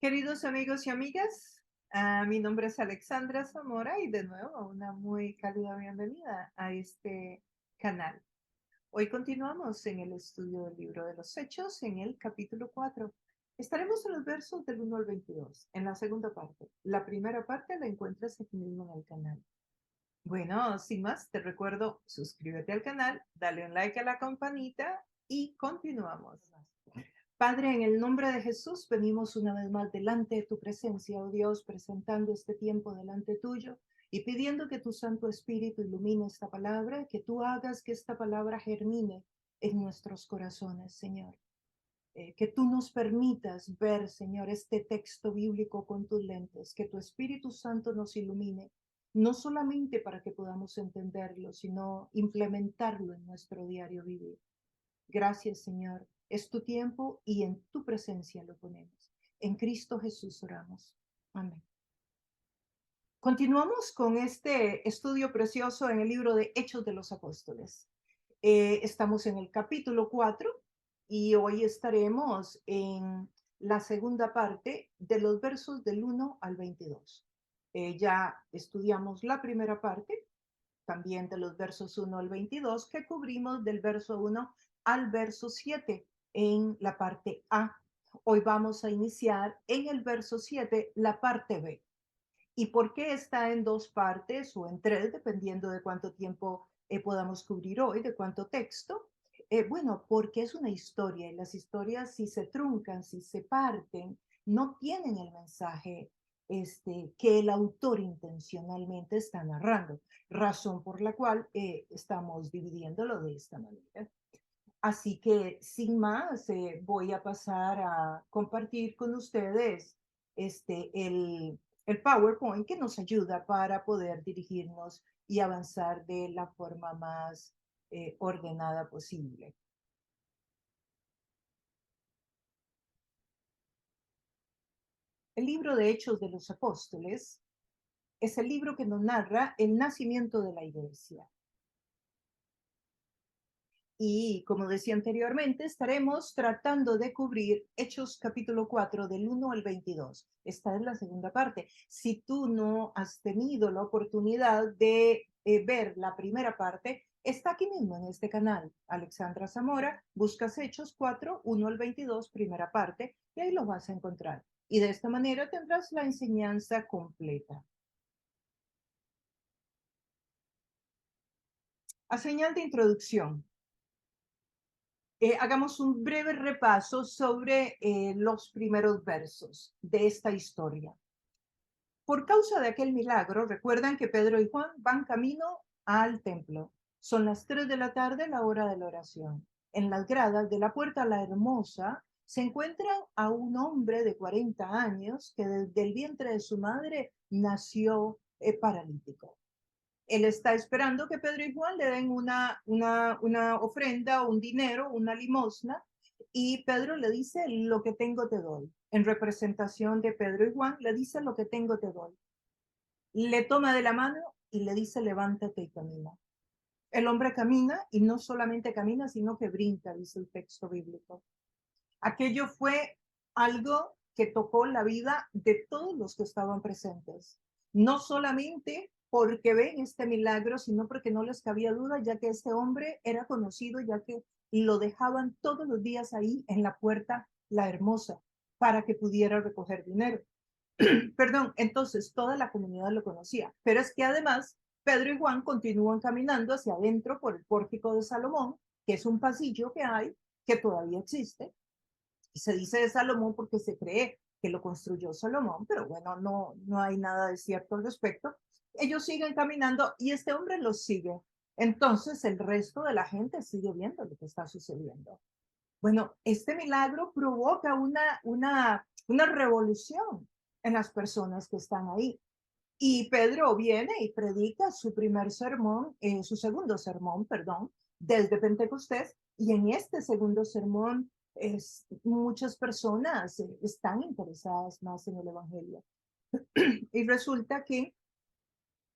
Queridos amigos y amigas, mi nombre es Alexandra Zamora y de nuevo una muy cálida bienvenida a este canal. Hoy continuamos en el estudio del libro de los Hechos en el capítulo 4. Estaremos en los versos del 1 al 22, en la segunda parte. La primera parte la encuentras aquí mismo en el canal. Bueno, sin más, te recuerdo, suscríbete al canal, dale un like a la campanita y continuamos. Padre, en el nombre de Jesús, venimos una vez más delante de tu presencia, oh Dios, presentando este tiempo delante tuyo y pidiendo que tu Santo Espíritu ilumine esta palabra, que tú hagas que esta palabra germine en nuestros corazones, Señor. Que tú nos permitas ver, Señor, este texto bíblico con tus lentes, que tu Espíritu Santo nos ilumine, no solamente para que podamos entenderlo, sino implementarlo en nuestro diario vivir. Gracias, Señor. Es tu tiempo y en tu presencia lo ponemos. En Cristo Jesús oramos. Amén. Continuamos con este estudio precioso en el libro de Hechos de los Apóstoles. Estamos en el capítulo 4 y hoy estaremos en la segunda parte de los versos del 1 al 22. Ya estudiamos la primera parte, también de los versos 1 al 22, que cubrimos del verso 1 al verso 7 en la parte A. Hoy vamos a iniciar en el verso 7 la parte B. ¿Y por qué está en dos partes o en tres, dependiendo de cuánto tiempo podamos cubrir hoy, de cuánto texto? Bueno, porque es una historia y las historias si se truncan, si se parten, no tienen el mensaje que el autor intencionalmente está narrando, razón por la cual estamos dividiéndolo de esta manera. Así que sin más, voy a pasar a compartir con ustedes el PowerPoint que nos ayuda para poder dirigirnos y avanzar de la forma más ordenada posible. El libro de Hechos de los Apóstoles es el libro que nos narra el nacimiento de la iglesia. Y como decía anteriormente, estaremos tratando de cubrir Hechos capítulo 4 del 1 al 22. Esta es la segunda parte. Si tú no has tenido la oportunidad de ver la primera parte, está aquí mismo en este canal, Alexandra Zamora, buscas Hechos 4, 1 al 22, primera parte, y ahí lo vas a encontrar. Y de esta manera tendrás la enseñanza completa. A señal de introducción, hagamos un breve repaso sobre los primeros versos de esta historia. Por causa de aquel milagro, recuerdan que Pedro y Juan van camino al templo. Son las 3 de la tarde, la hora de la oración. En las gradas de la puerta a la Hermosa se encuentran a un hombre de 40 años que desde el vientre de su madre nació paralítico. Él está esperando que Pedro y Juan le den una ofrenda, un dinero, una limosna, y Pedro le dice, lo que tengo te doy. En representación de Pedro y Juan, le dice, lo que tengo te doy. Le toma de la mano y le dice, levántate y camina. El hombre camina y no solamente camina, sino que brinca, dice el texto bíblico. Aquello fue algo que tocó la vida de todos los que estaban presentes. No solamente porque ven este milagro, sino porque no les cabía duda, ya que este hombre era conocido, ya que lo dejaban todos los días ahí en la puerta, la Hermosa, para que pudiera recoger dinero. Perdón, entonces toda la comunidad lo conocía, pero es que además Pedro y Juan continúan caminando hacia adentro por el pórtico de Salomón, que es un pasillo que hay, que todavía existe, y se dice de Salomón porque se cree que lo construyó Salomón, pero bueno, no hay nada de cierto al respecto. Ellos siguen caminando y este hombre los sigue. Entonces el resto de la gente sigue viendo lo que está sucediendo. Bueno, este milagro provoca una revolución en las personas que están ahí. Y Pedro viene y predica su primer sermón, su segundo sermón, perdón, desde Pentecostés. Y en este segundo sermón, muchas personas están interesadas más en el Evangelio. Y resulta que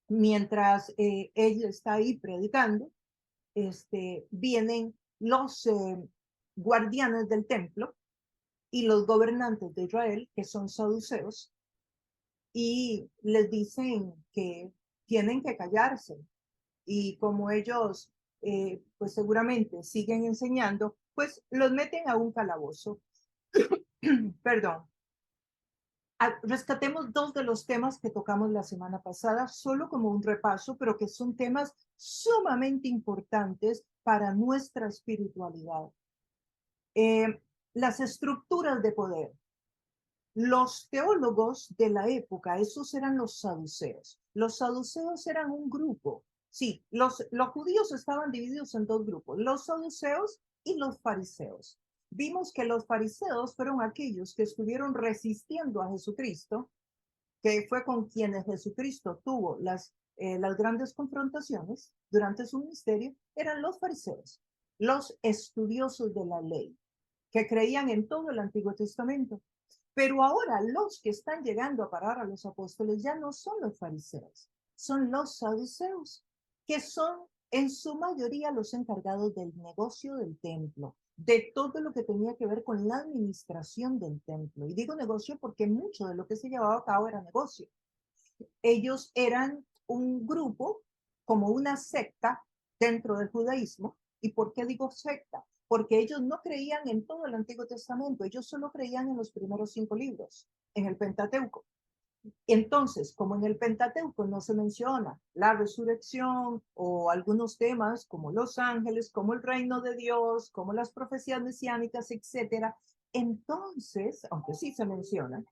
mientras él está ahí predicando, vienen los guardianes del templo y los gobernantes de Israel, que son saduceos, y les dicen que tienen que callarse. Y como ellos, pues seguramente siguen enseñando, pues los meten a un calabozo. Perdón. Rescatemos dos de los temas que tocamos la semana pasada, solo como un repaso, pero que son temas sumamente importantes para nuestra espiritualidad. Las estructuras de poder. Los teólogos de la época, esos eran los saduceos. Los saduceos eran un grupo. Sí, los judíos estaban divididos en dos grupos, los saduceos y los fariseos. Vimos que los fariseos fueron aquellos que estuvieron resistiendo a Jesucristo, que fue con quienes Jesucristo tuvo las grandes confrontaciones durante su ministerio, eran los fariseos, los estudiosos de la ley, que creían en todo el Antiguo Testamento. Pero ahora los que están llegando a parar a los apóstoles ya no son los fariseos, son los saduceos, que son en su mayoría los encargados del negocio del templo, de todo lo que tenía que ver con la administración del templo. Y digo negocio porque mucho de lo que se llevaba a cabo era negocio. Ellos eran un grupo, como una secta dentro del judaísmo. ¿Y por qué digo secta? Porque ellos no creían en todo el Antiguo Testamento, ellos solo creían en los primeros 5 libros, en el Pentateuco. Entonces, como en el Pentateuco no se menciona la resurrección o algunos temas como los ángeles, como el reino de Dios, como las profecías mesiánicas, etcétera, entonces, aunque sí se menciona,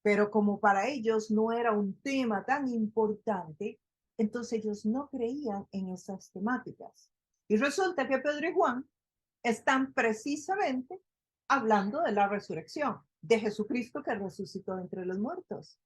pero como para ellos no era un tema tan importante, entonces ellos no creían en esas temáticas. Y resulta que Pedro y Juan están precisamente hablando de la resurrección, de Jesucristo que resucitó entre los muertos.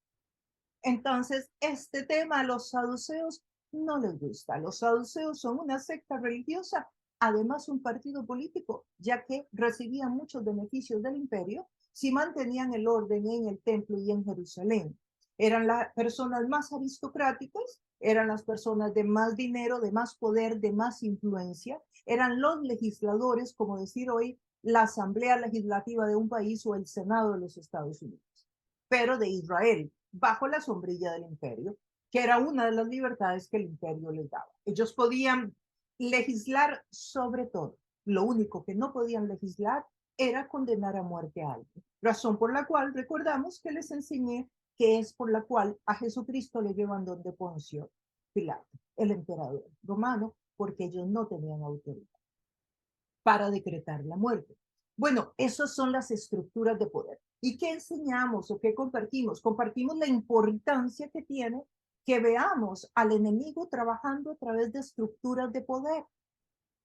Entonces, este tema a los saduceos no les gusta. Los saduceos son una secta religiosa, además un partido político, ya que recibían muchos beneficios del imperio si mantenían el orden en el templo y en Jerusalén. Eran las personas más aristocráticas, eran las personas de más dinero, de más poder, de más influencia, eran los legisladores, como decir hoy, la Asamblea Legislativa de un país o el Senado de los Estados Unidos, pero de Israel, bajo la sombrilla del imperio, que era una de las libertades que el imperio les daba. Ellos podían legislar sobre todo. Lo único que no podían legislar era condenar a muerte a alguien. Razón por la cual recordamos que les enseñé que es por la cual a Jesucristo le llevan donde Poncio Pilato, el emperador romano, porque ellos no tenían autoridad para decretar la muerte. Bueno, esas son las estructuras de poder. ¿Y qué enseñamos o qué compartimos? Compartimos la importancia que tiene que veamos al enemigo trabajando a través de estructuras de poder.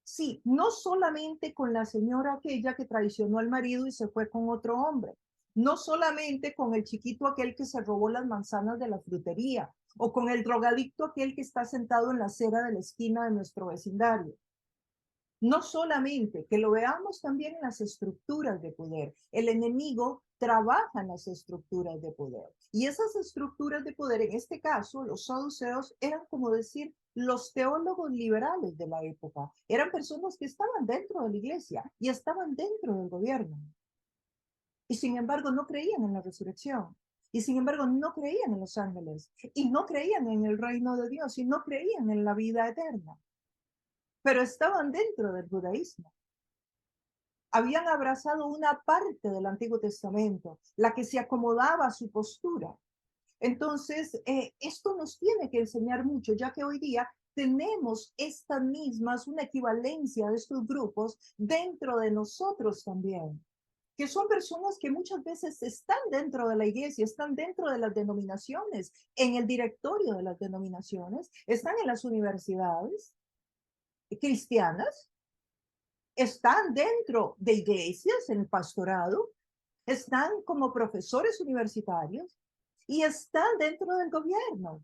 Sí, no solamente con la señora aquella que traicionó al marido y se fue con otro hombre, no solamente con el chiquito aquel que se robó las manzanas de la frutería, o con el drogadicto aquel que está sentado en la acera de la esquina de nuestro vecindario. No solamente, que lo veamos también en las estructuras de poder. El enemigo trabaja en las estructuras de poder. Y esas estructuras de poder, en este caso, los saduceos, eran como decir los teólogos liberales de la época. Eran personas que estaban dentro de la iglesia y estaban dentro del gobierno. Y sin embargo no creían en la resurrección. Y sin embargo no creían en los ángeles. Y no creían en el reino de Dios. Y no creían en la vida eterna. Pero estaban dentro del judaísmo. Habían abrazado una parte del Antiguo Testamento, la que se acomodaba a su postura. Entonces, esto nos tiene que enseñar mucho, ya que hoy día tenemos estas mismas, una equivalencia de estos grupos dentro de nosotros también, que son personas que muchas veces están dentro de la iglesia, están dentro de las denominaciones, en el directorio de las denominaciones, están en las universidades cristianas, están dentro de iglesias, en el pastorado, están como profesores universitarios y están dentro del gobierno.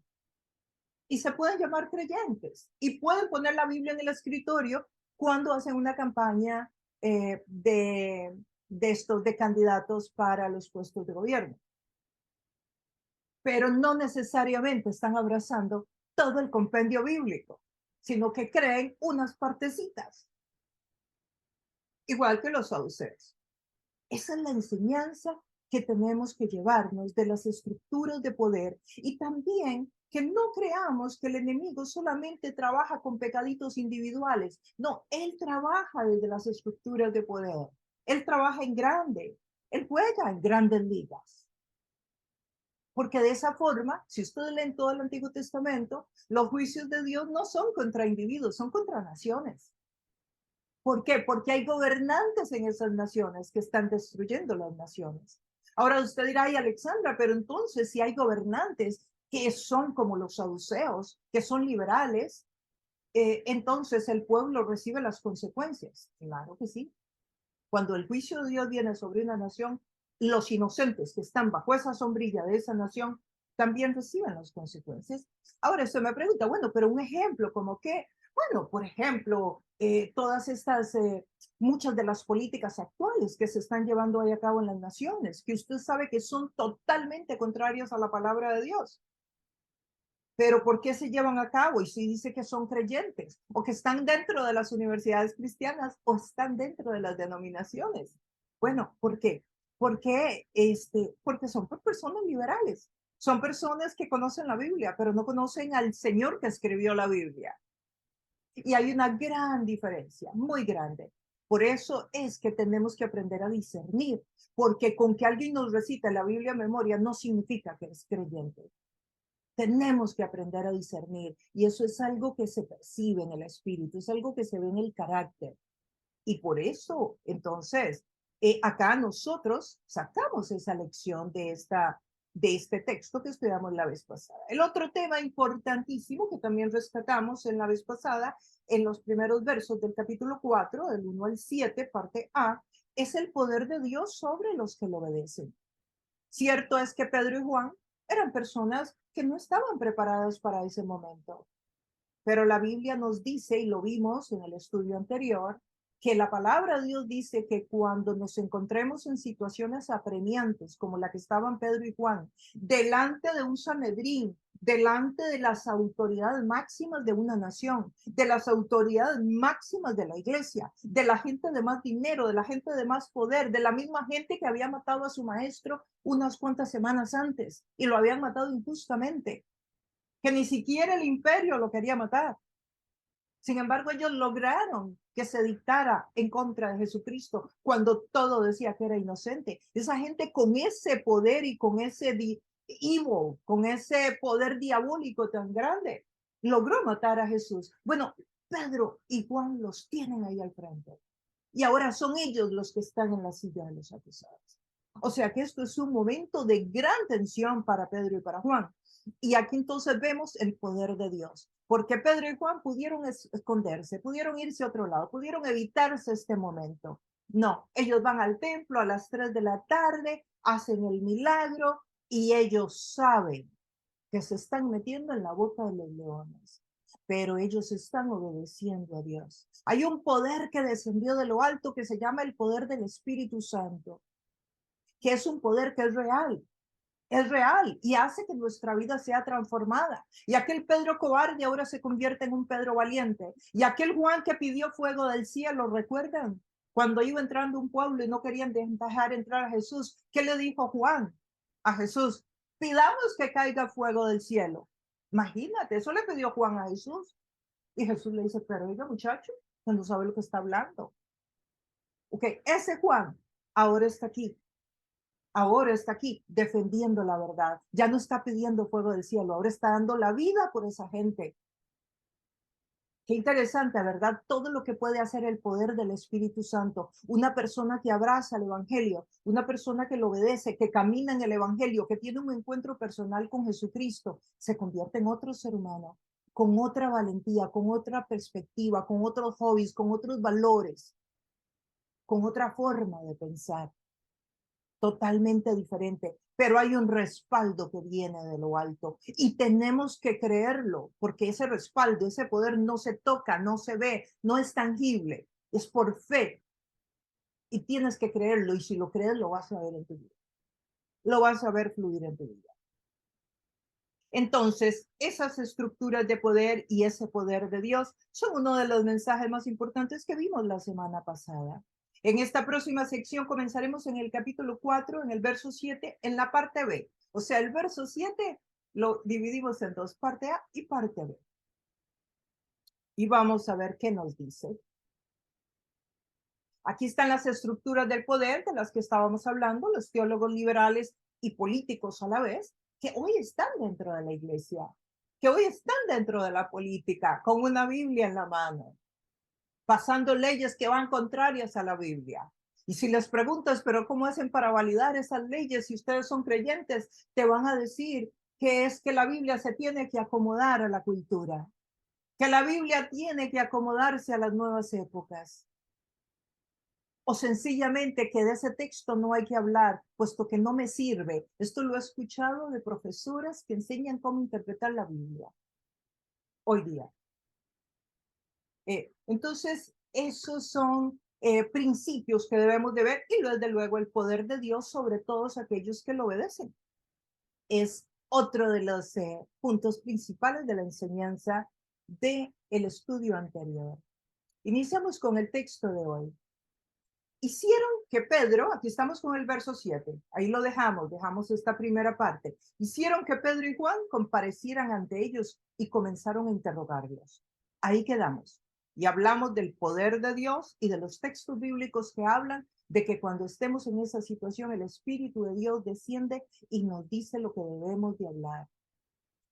Y se pueden llamar creyentes y pueden poner la Biblia en el escritorio cuando hacen una campaña de candidatos para los puestos de gobierno. Pero no necesariamente están abrazando todo el compendio bíblico, sino que creen unas partecitas, igual que los saduceos. Esa es la enseñanza que tenemos que llevarnos de las estructuras de poder y también que no creamos que el enemigo solamente trabaja con pecaditos individuales. No, él trabaja desde las estructuras de poder. Él trabaja en grande. Él juega en grandes ligas. Porque de esa forma, si ustedes leen todo el Antiguo Testamento, los juicios de Dios no son contra individuos, son contra naciones. ¿Por qué? Porque hay gobernantes en esas naciones que están destruyendo las naciones. Ahora usted dirá, ay, Alexandra, pero entonces si hay gobernantes que son como los saduceos, que son liberales, entonces el pueblo recibe las consecuencias. Claro que sí. Cuando el juicio de Dios viene sobre una nación, los inocentes que están bajo esa sombrilla de esa nación también reciben las consecuencias. Ahora, usted me pregunta, bueno, pero un ejemplo como que, bueno, por ejemplo, todas estas, muchas de las políticas actuales que se están llevando ahí a cabo en las naciones, que usted sabe que son totalmente contrarias a la palabra de Dios. Pero ¿por qué se llevan a cabo? Y si dice que son creyentes o que están dentro de las universidades cristianas o están dentro de las denominaciones. Bueno, ¿por qué? Porque son personas liberales. Son personas que conocen la Biblia, pero no conocen al Señor que escribió la Biblia. Y hay una gran diferencia, muy grande. Por eso es que tenemos que aprender a discernir, porque con que alguien nos recite la Biblia a memoria no significa que es creyente. Tenemos que aprender a discernir y eso es algo que se percibe en el espíritu, es algo que se ve en el carácter. Y por eso, entonces, acá nosotros sacamos esa lección de este texto que estudiamos la vez pasada. El otro tema importantísimo que también rescatamos en la vez pasada, en los primeros versos del capítulo 4, del 1 al 7, parte A, es el poder de Dios sobre los que lo obedecen. Cierto es que Pedro y Juan eran personas que no estaban preparadas para ese momento, pero la Biblia nos dice, y lo vimos en el estudio anterior, que la palabra de Dios dice que cuando nos encontremos en situaciones apremiantes, como la que estaban Pedro y Juan, delante de un Sanedrín, delante de las autoridades máximas de una nación, de las autoridades máximas de la iglesia, de la gente de más dinero, de la gente de más poder, de la misma gente que había matado a su maestro unas cuantas semanas antes y lo habían matado injustamente, que ni siquiera el imperio lo quería matar. Sin embargo, ellos lograron que se dictara en contra de Jesucristo cuando todo decía que era inocente. Esa gente con ese poder y con ese evil, con ese poder diabólico tan grande, logró matar a Jesús. Bueno, Pedro y Juan los tienen ahí al frente. Y ahora son ellos los que están en la silla de los acusados. O sea que esto es un momento de gran tensión para Pedro y para Juan. Y aquí entonces vemos el poder de Dios, porque Pedro y Juan pudieron esconderse, pudieron irse a otro lado, pudieron evitarse este momento. No, ellos van al templo a las 3 de la tarde, hacen el milagro y ellos saben que se están metiendo en la boca de los leones, pero ellos están obedeciendo a Dios. Hay un poder que descendió de lo alto que se llama el poder del Espíritu Santo, que es un poder que es real y hace que nuestra vida sea transformada. Y aquel Pedro cobarde ahora se convierte en un Pedro valiente. Y aquel Juan que pidió fuego del cielo, ¿recuerdan? Cuando iba entrando a un pueblo y no querían dejar entrar a Jesús, ¿qué le dijo Juan a Jesús? Pidamos que caiga fuego del cielo. Imagínate, eso le pidió Juan a Jesús. Y Jesús le dice, pero oiga muchacho, no sabe lo que está hablando. Ok, ese Juan ahora está aquí defendiendo la verdad. Ya no está pidiendo fuego del cielo, ahora está dando la vida por esa gente. Qué interesante, ¿verdad? Todo lo que puede hacer el poder del Espíritu Santo. Una persona que abraza el Evangelio, una persona que lo obedece, que camina en el Evangelio, que tiene un encuentro personal con Jesucristo, se convierte en otro ser humano, con otra valentía, con otra perspectiva, con otros hobbies, con otros valores, con otra forma de pensar. Totalmente diferente, pero hay un respaldo que viene de lo alto y tenemos que creerlo, porque ese respaldo, ese poder no se toca, no se ve, no es tangible, es por fe y tienes que creerlo y si lo crees lo vas a ver en tu vida, lo vas a ver fluir en tu vida. Entonces, esas estructuras de poder y ese poder de Dios son uno de los mensajes más importantes que vimos la semana pasada. En esta próxima sección comenzaremos en el capítulo 4, en el verso 7, en la parte B. O sea, el verso 7 lo dividimos en dos, parte A y parte B. Y vamos a ver qué nos dice. Aquí están las estructuras del poder de las que estábamos hablando, los teólogos liberales y políticos a la vez, que hoy están dentro de la iglesia, que hoy están dentro de la política, con una Biblia en la mano, pasando leyes que van contrarias a la Biblia. Y si les preguntas, pero ¿cómo hacen para validar esas leyes si ustedes son creyentes? Te van a decir que es que la Biblia se tiene que acomodar a la cultura, que la Biblia tiene que acomodarse a las nuevas épocas. O sencillamente que de ese texto no hay que hablar, puesto que no me sirve. Esto lo he escuchado de profesoras que enseñan cómo interpretar la Biblia hoy día. Entonces, esos son principios que debemos de ver y desde luego el poder de Dios sobre todos aquellos que lo obedecen. Es otro de los puntos principales de la enseñanza del estudio anterior. Iniciamos con el texto de hoy. Hicieron que Pedro, aquí estamos con el verso 7, ahí lo dejamos esta primera parte. Hicieron que Pedro y Juan comparecieran ante ellos y comenzaron a interrogarlos. Ahí quedamos. Y hablamos del poder de Dios y de los textos bíblicos que hablan de que cuando estemos en esa situación, el Espíritu de Dios desciende y nos dice lo que debemos de hablar.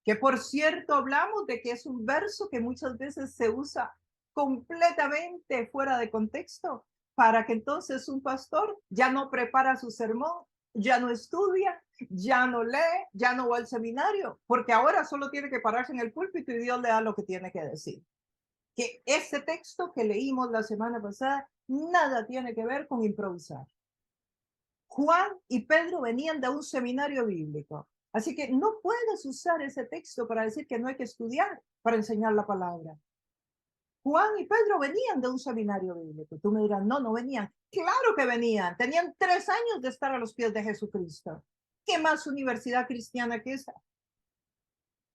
Que por cierto, hablamos de que es un verso que muchas veces se usa completamente fuera de contexto, para que entonces un pastor ya no prepara su sermón, ya no estudia, ya no lee, ya no va al seminario, porque ahora solo tiene que pararse en el púlpito y Dios le da lo que tiene que decir. Que ese texto que leímos la semana pasada nada tiene que ver con improvisar. Juan y Pedro venían de un seminario bíblico, así que no puedes usar ese texto para decir que no hay que estudiar para enseñar la palabra. Juan y Pedro venían de un seminario bíblico. Tú me dirás, no, no venían. Claro que venían. Tenían 3 años de estar a los pies de Jesucristo. ¿Qué más universidad cristiana que esa?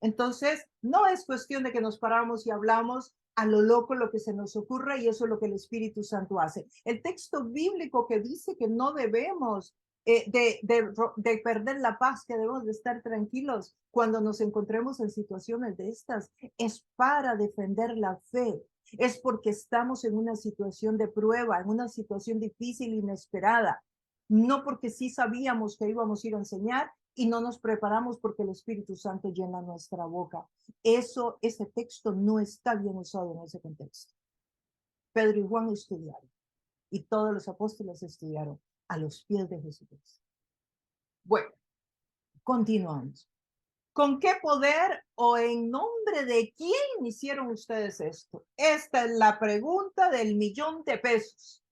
Entonces, no es cuestión de que nos paramos y hablamos a lo loco lo que se nos ocurre y eso es lo que el Espíritu Santo hace. El texto bíblico que dice que no debemos de perder la paz, que debemos de estar tranquilos cuando nos encontremos en situaciones de estas, es para defender la fe. Es porque estamos en una situación de prueba, en una situación difícil, inesperada. No porque sí sabíamos que íbamos a ir a enseñar y no nos preparamos porque el Espíritu Santo llena nuestra boca. Ese texto no está bien usado en ese contexto. Pedro y Juan estudiaron y todos los apóstoles estudiaron a los pies de Jesucristo. Bueno, continuamos. ¿Con qué poder o en nombre de quién hicieron ustedes esto? Esta es la pregunta del $1,000,000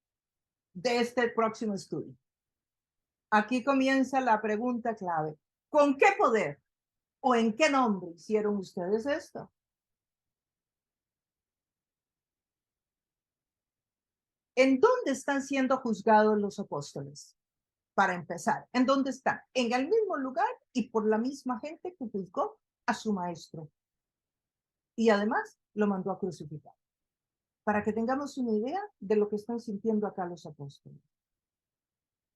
de este próximo estudio. Aquí comienza la pregunta clave. ¿Con qué poder o en qué nombre hicieron ustedes esto? ¿En dónde están siendo juzgados los apóstoles? Para empezar, ¿en dónde están? En el mismo lugar y por la misma gente que juzgó a su maestro. Y además lo mandó a crucificar. Para que tengamos una idea de lo que están sintiendo acá los apóstoles.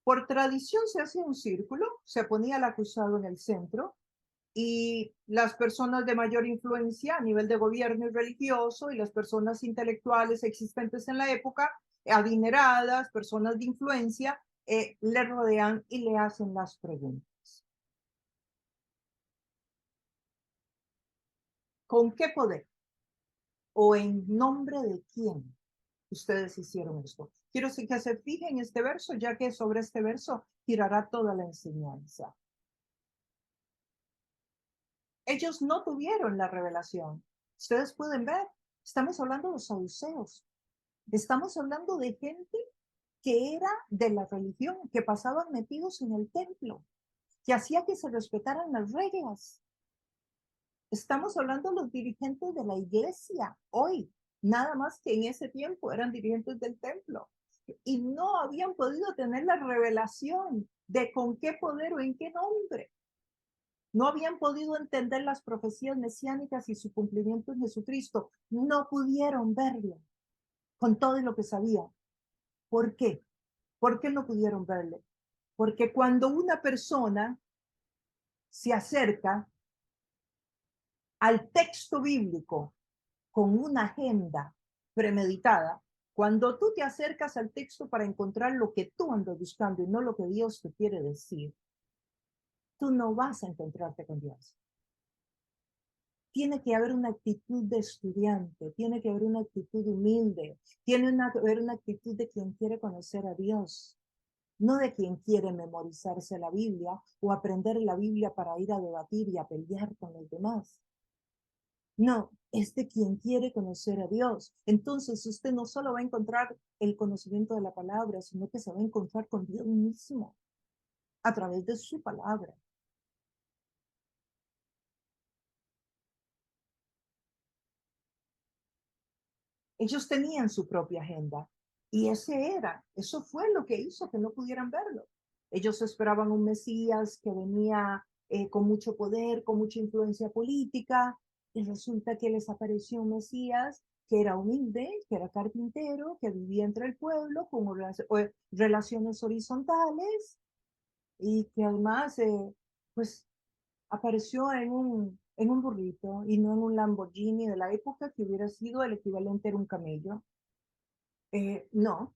Por tradición se hacía un círculo, se ponía al acusado en el centro y las personas de mayor influencia a nivel de gobierno y religioso y las personas intelectuales existentes en la época, adineradas, personas de influencia, le rodean y le hacen las preguntas. ¿Con qué poder o en nombre de quién ustedes hicieron esto? Quiero que se fijen en este verso, ya que sobre este verso girará toda la enseñanza. Ellos no tuvieron la revelación. Ustedes pueden ver, estamos hablando de los saduceos. Estamos hablando de gente que era de la religión, que pasaban metidos en el templo, que hacía que se respetaran las reglas. Estamos hablando de los dirigentes de la iglesia hoy, nada más que en ese tiempo eran dirigentes del templo y no habían podido tener la revelación de con qué poder o en qué nombre. No habían podido entender las profecías mesiánicas y su cumplimiento en Jesucristo. No pudieron verlo con todo lo que sabían. ¿Por qué? ¿Por qué no pudieron verle? Porque cuando una persona se acerca al texto bíblico con una agenda premeditada, cuando tú te acercas al texto para encontrar lo que tú andas buscando y no lo que Dios te quiere decir, tú no vas a encontrarte con Dios. Tiene que haber una actitud de estudiante, tiene que haber una actitud humilde, tiene que haber una actitud de quien quiere conocer a Dios, no de quien quiere memorizarse la Biblia o aprender la Biblia para ir a debatir y a pelear con los demás. No, es de quien quiere conocer a Dios. Entonces usted no solo va a encontrar el conocimiento de la palabra, sino que se va a encontrar con Dios mismo a través de su palabra. Ellos tenían su propia agenda y eso fue lo que hizo que no pudieran verlo. Ellos esperaban un Mesías que venía con mucho poder, con mucha influencia política, y resulta que les apareció un Mesías que era humilde, que era carpintero, que vivía entre el pueblo, con relaciones horizontales y que además, pues, apareció en un burrito y no en un Lamborghini de la época que hubiera sido el equivalente a un camello. No.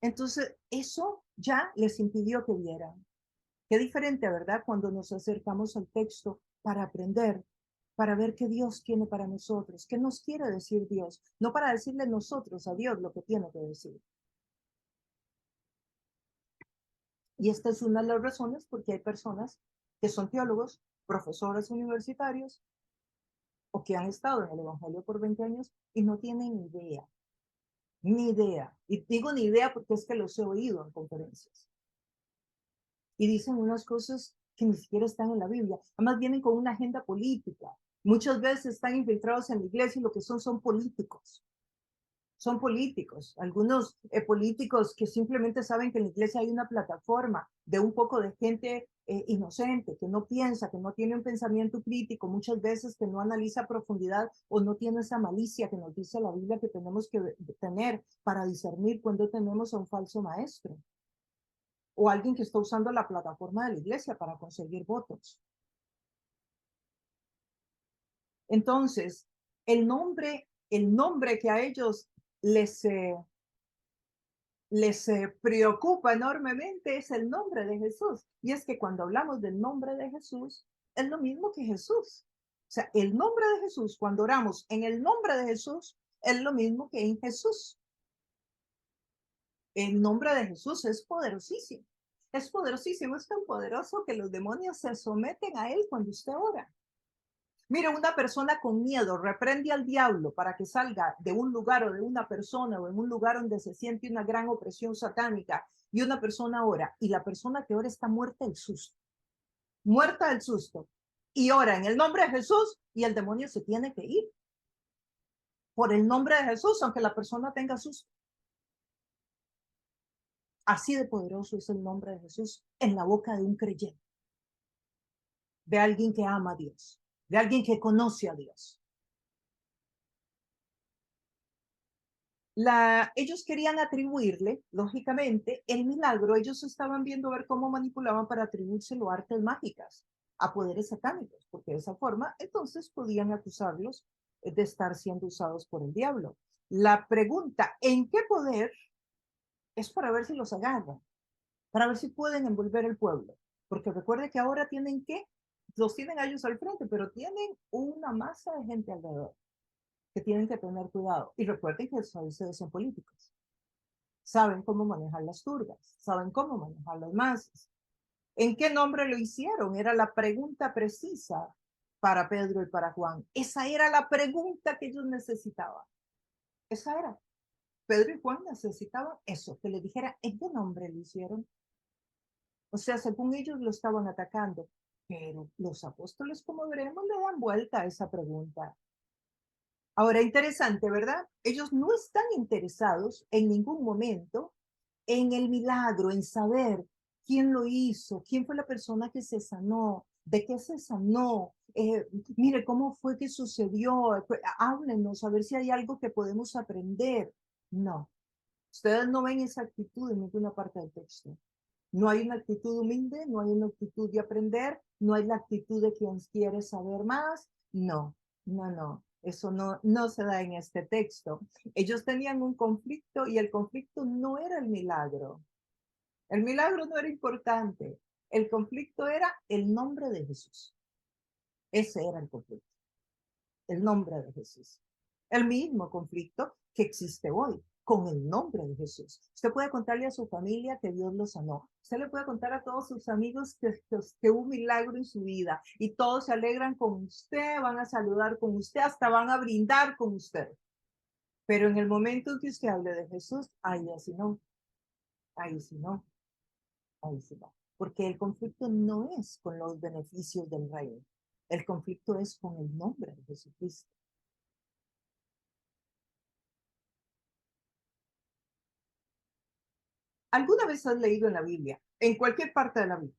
Entonces, eso ya les impidió que vieran. Qué diferente, ¿verdad? Cuando nos acercamos al texto para aprender, para ver qué Dios tiene para nosotros, qué nos quiere decir Dios, no para decirle nosotros a Dios lo que tiene que decir. Y esta es una de las razones porque hay personas que son teólogos, profesores universitarios o que han estado en el Evangelio por 20 años y no tienen idea, ni idea. Y digo ni idea porque es que los he oído en conferencias. Y dicen unas cosas que ni siquiera están en la Biblia. Además vienen con una agenda política. Muchas veces están infiltrados en la iglesia y lo que son políticos. Son políticos. Algunos políticos que simplemente saben que en la iglesia hay una plataforma de un poco de gente inocente, que no piensa, que no tiene un pensamiento crítico, muchas veces que no analiza a profundidad o no tiene esa malicia que nos dice la Biblia que tenemos que tener para discernir cuando tenemos a un falso maestro o alguien que está usando la plataforma de la iglesia para conseguir votos. Entonces, el nombre que a ellos les preocupa enormemente es el nombre de Jesús. Y es que cuando hablamos del nombre de Jesús, es lo mismo que Jesús. O sea, el nombre de Jesús, cuando oramos en el nombre de Jesús, es lo mismo que en Jesús. El nombre de Jesús es poderosísimo. Es poderosísimo, es tan poderoso que los demonios se someten a él cuando usted ora. Mire, una persona con miedo reprende al diablo para que salga de un lugar o de una persona o en un lugar donde se siente una gran opresión satánica y una persona ora y la persona que ora está muerta del susto y ora en el nombre de Jesús y el demonio se tiene que ir por el nombre de Jesús, aunque la persona tenga susto. Así de poderoso es el nombre de Jesús en la boca de un creyente, de alguien que ama a Dios, de alguien que conoce a Dios. Ellos querían atribuirle, lógicamente, el milagro. Ellos estaban viendo a ver cómo manipulaban para atribuírselo a artes mágicas, a poderes satánicos, porque de esa forma entonces podían acusarlos de estar siendo usados por el diablo. La pregunta, ¿en qué poder? Es para ver si los agarran, para ver si pueden envolver el pueblo. Porque recuerde que ahora tienen que, los tienen a ellos al frente, pero tienen una masa de gente alrededor que tienen que tener cuidado. Y recuerden que ustedes son políticos. Saben cómo manejar las turbas, saben cómo manejar las masas. ¿En qué nombre lo hicieron? Era la pregunta precisa para Pedro y para Juan. Esa era la pregunta que ellos necesitaban. Esa era. Pedro y Juan necesitaban eso, que le dijera en qué nombre lo hicieron. O sea, según ellos lo estaban atacando. Pero los apóstoles, como veremos, le dan vuelta a esa pregunta. Ahora, interesante, ¿verdad? Ellos no están interesados en ningún momento en el milagro, en saber quién lo hizo, quién fue la persona que se sanó, de qué se sanó, mire cómo fue que sucedió, háblenos a ver si hay algo que podemos aprender. No, Ustedes no ven esa actitud en ninguna parte del texto. No hay una actitud humilde, no hay una actitud de aprender, no hay la actitud de quien quiere saber más. No, no, no. Eso no se da en este texto. Ellos tenían un conflicto y el conflicto no era el milagro. El milagro no era importante. El conflicto era el nombre de Jesús. Ese era el conflicto. El nombre de Jesús. El mismo conflicto que existe hoy con el nombre de Jesús. Usted puede contarle a su familia que Dios los sanó. Usted le puede contar a todos sus amigos que hubo un milagro en su vida y todos se alegran con usted, van a saludar con usted, hasta van a brindar con usted. Pero en el momento en que usted hable de Jesús, ahí así no, ahí sí no, ahí sí no. Porque el conflicto no es con los beneficios del reino. El conflicto es con el nombre de Jesucristo. ¿Alguna vez has leído en la Biblia, en cualquier parte de la Biblia,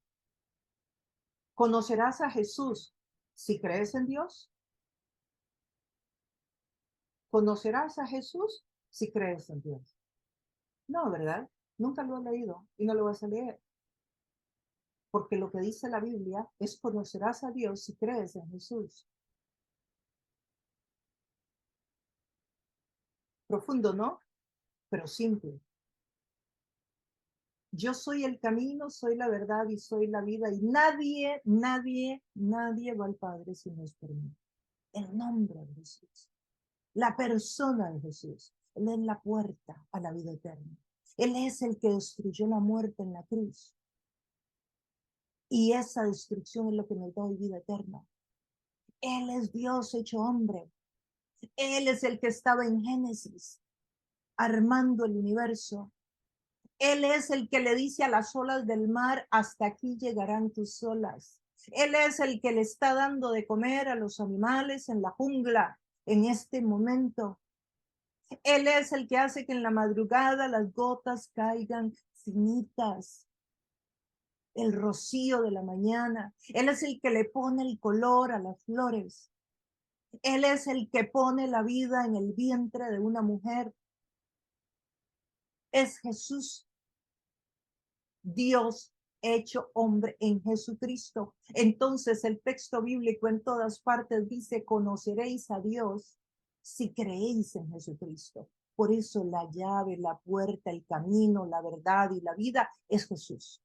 conocerás a Jesús si crees en Dios? ¿Conocerás a Jesús si crees en Dios? No, ¿verdad? Nunca lo has leído y no lo vas a leer. Porque lo que dice la Biblia es conocerás a Dios si crees en Jesús. Profundo, ¿no? Pero simple. Yo soy el camino, soy la verdad y soy la vida y nadie va al Padre si no es por mí. El nombre de Jesús. La persona de Jesús. Él es la puerta a la vida eterna. Él es el que destruyó la muerte en la cruz. Y esa destrucción es lo que nos da hoy vida eterna. Él es Dios hecho hombre. Él es el que estaba en Génesis, armando el universo. Él es el que le dice a las olas del mar, hasta aquí llegarán tus olas. Él es el que le está dando de comer a los animales en la jungla en este momento. Él es el que hace que en la madrugada las gotas caigan finitas, el rocío de la mañana. Él es el que le pone el color a las flores. Él es el que pone la vida en el vientre de una mujer. Es Jesús, Dios hecho hombre en Jesucristo. Entonces el texto bíblico en todas partes dice, conoceréis a Dios si creéis en Jesucristo. Por eso la llave, la puerta, el camino, la verdad y la vida es Jesús.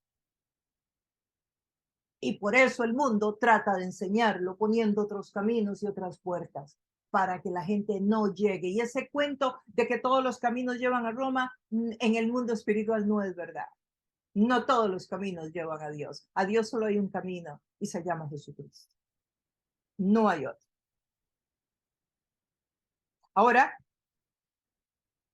Y por eso el mundo trata de enseñarlo poniendo otros caminos y otras puertas para que la gente no llegue. Y ese cuento de que todos los caminos llevan a Roma en el mundo espiritual no es verdad. No todos los caminos llevan a Dios. A Dios solo hay un camino y se llama Jesucristo. No hay otro. Ahora,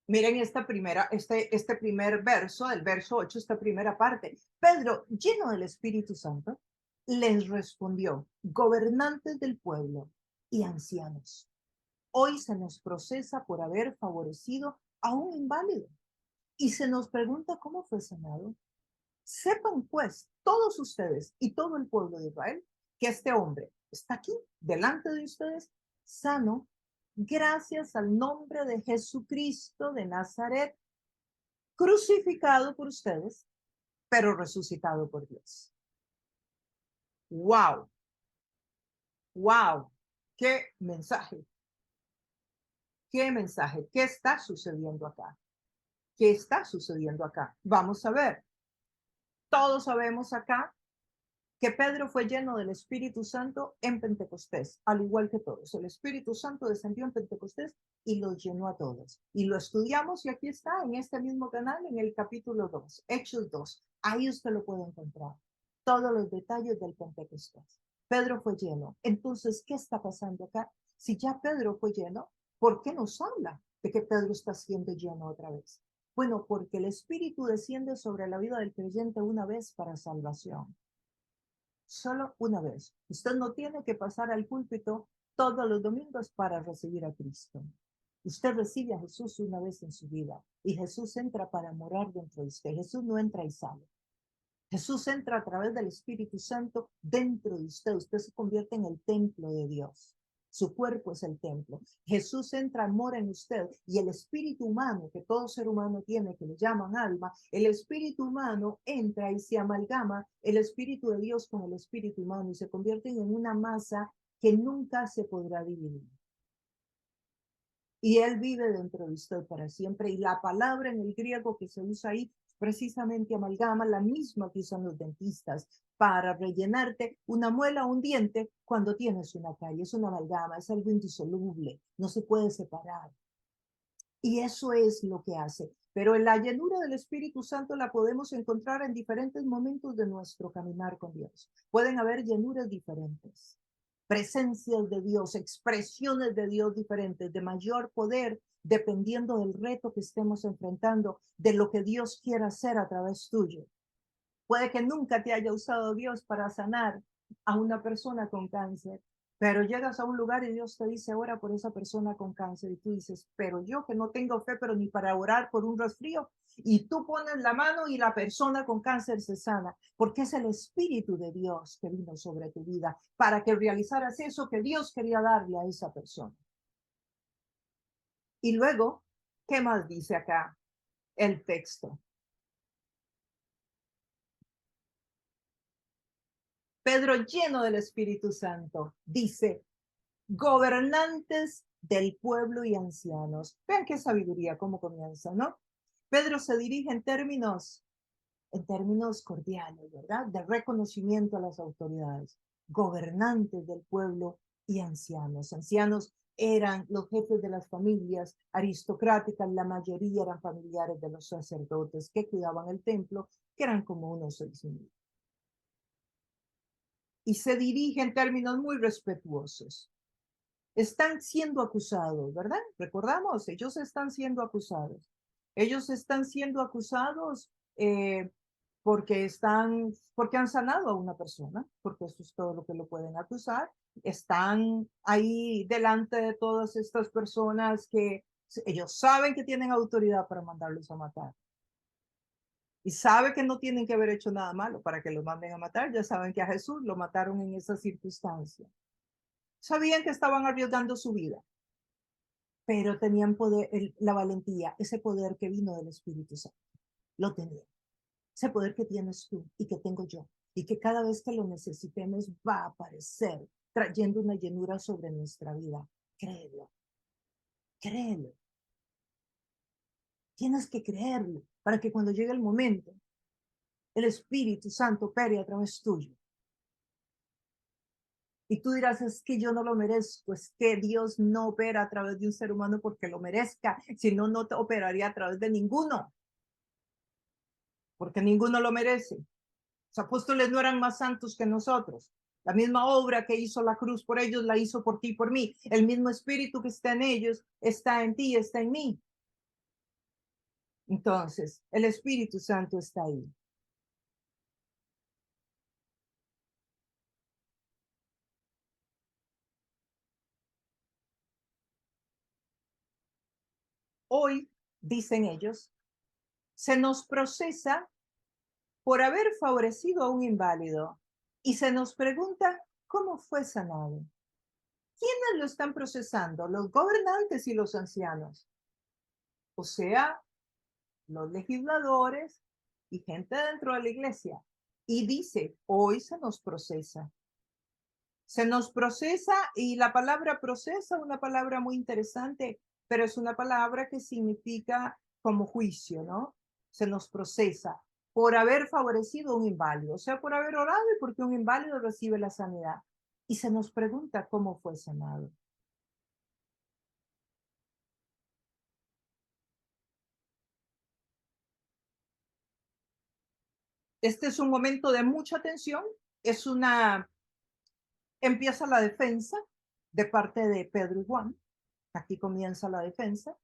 miren este primer verso, el verso 8, esta primera parte. Pedro, lleno del Espíritu Santo, les respondió, gobernantes del pueblo y ancianos, hoy se nos procesa por haber favorecido a un inválido y se nos pregunta cómo fue sanado. Sepan pues todos ustedes y todo el pueblo de Israel que este hombre está aquí delante de ustedes sano gracias al nombre de Jesucristo de Nazaret, crucificado por ustedes, pero resucitado por Dios. ¡Wow! ¡Wow! ¡Qué mensaje! ¿Qué mensaje? ¿Qué está sucediendo acá? ¿Qué está sucediendo acá? Vamos a ver. Todos sabemos acá que Pedro fue lleno del Espíritu Santo en Pentecostés, al igual que todos. El Espíritu Santo descendió en Pentecostés y los llenó a todos. Y lo estudiamos y aquí está en este mismo canal en el capítulo 2, Hechos 2. Ahí usted lo puede encontrar. Todos los detalles del Pentecostés. Pedro fue lleno. Entonces, ¿qué está pasando acá? Si ya Pedro fue lleno, ¿por qué nos habla de que Pedro está siendo lleno otra vez? Bueno, porque el Espíritu desciende sobre la vida del creyente una vez para salvación. Solo una vez. Usted no tiene que pasar al púlpito todos los domingos para recibir a Cristo. Usted recibe a Jesús una vez en su vida y Jesús entra para morar dentro de usted. Jesús no entra y sale. Jesús entra a través del Espíritu Santo dentro de usted. Usted se convierte en el templo de Dios. Su cuerpo es el templo. Jesús entra, mora en usted, y el espíritu humano que todo ser humano tiene, que le llaman alma, el espíritu humano entra y se amalgama el espíritu de Dios con el espíritu humano y se convierten en una masa que nunca se podrá dividir. Y Él vive dentro de usted para siempre. Y la palabra en el griego que se usa ahí, precisamente amalgama, la misma que usan los dentistas para rellenarte una muela o un diente cuando tienes una carie. Es una amalgama, es algo indisoluble, no se puede separar. Y eso es lo que hace. Pero en la llenura del Espíritu Santo la podemos encontrar en diferentes momentos de nuestro caminar con Dios. Pueden haber llenuras diferentes, presencias de Dios, expresiones de Dios diferentes, de mayor poder, dependiendo del reto que estemos enfrentando, de lo que Dios quiera hacer a través tuyo. Puede que nunca te haya usado Dios para sanar a una persona con cáncer, pero llegas a un lugar y Dios te dice, ora por esa persona con cáncer. Y tú dices, pero yo que no tengo fe, pero ni para orar por un resfrío. Y tú pones la mano y la persona con cáncer se sana, porque es el Espíritu de Dios que vino sobre tu vida para que realizaras eso que Dios quería darle a esa persona. Y luego, ¿qué más dice acá el texto? Pedro, lleno del Espíritu Santo, dice, gobernantes del pueblo y ancianos. Vean qué sabiduría, cómo comienza, ¿no? Pedro se dirige en términos cordiales, ¿verdad? De reconocimiento a las autoridades. Gobernantes del pueblo y ancianos. Ancianos eran los jefes de las familias aristocráticas, la mayoría eran familiares de los sacerdotes que cuidaban el templo, que eran como unos 6,000. Y se dirige en términos muy respetuosos. Están siendo acusados, ¿verdad? Recordamos, ellos están siendo acusados. Ellos están siendo acusados porque han sanado a una persona, porque eso es todo lo que lo pueden acusar. Están ahí delante de todas estas personas que ellos saben que tienen autoridad para mandarlos a matar. Y saben que no tienen que haber hecho nada malo para que los manden a matar. Ya saben que a Jesús lo mataron en esa circunstancia. Sabían que estaban arriesgando su vida, pero tenían poder, la valentía, ese poder que vino del Espíritu Santo. Lo tenían. Ese poder que tienes tú y que tengo yo. Y que cada vez que lo necesitemos va a aparecer trayendo una llenura sobre nuestra vida. Créelo. Créelo. Tienes que creerlo para que cuando llegue el momento, el Espíritu Santo opere a través tuyo. Y tú dirás, es que yo no lo merezco, es que Dios no opera a través de un ser humano porque lo merezca, si no, no te operaría a través de ninguno, porque ninguno lo merece. Los apóstoles no eran más santos que nosotros. La misma obra que hizo la cruz por ellos, la hizo por ti y por mí. El mismo espíritu que está en ellos, está en ti, está en mí. Entonces, el Espíritu Santo está ahí. Hoy, dicen ellos, se nos procesa por haber favorecido a un inválido y se nos pregunta cómo fue sanado. ¿Quiénes lo están procesando? Los gobernantes y los ancianos. O sea, los legisladores y gente dentro de la iglesia. Y dice, hoy se nos procesa. Se nos procesa y la palabra procesa, una palabra muy interesante, pero es una palabra que significa como juicio, ¿no? Se nos procesa por haber favorecido a un inválido, o sea, por haber orado y porque un inválido recibe la sanidad. Y se nos pregunta cómo fue sanado. Este es un momento de mucha tensión, es una, empieza la defensa de parte de Pedro y Juan, aquí comienza la defensa,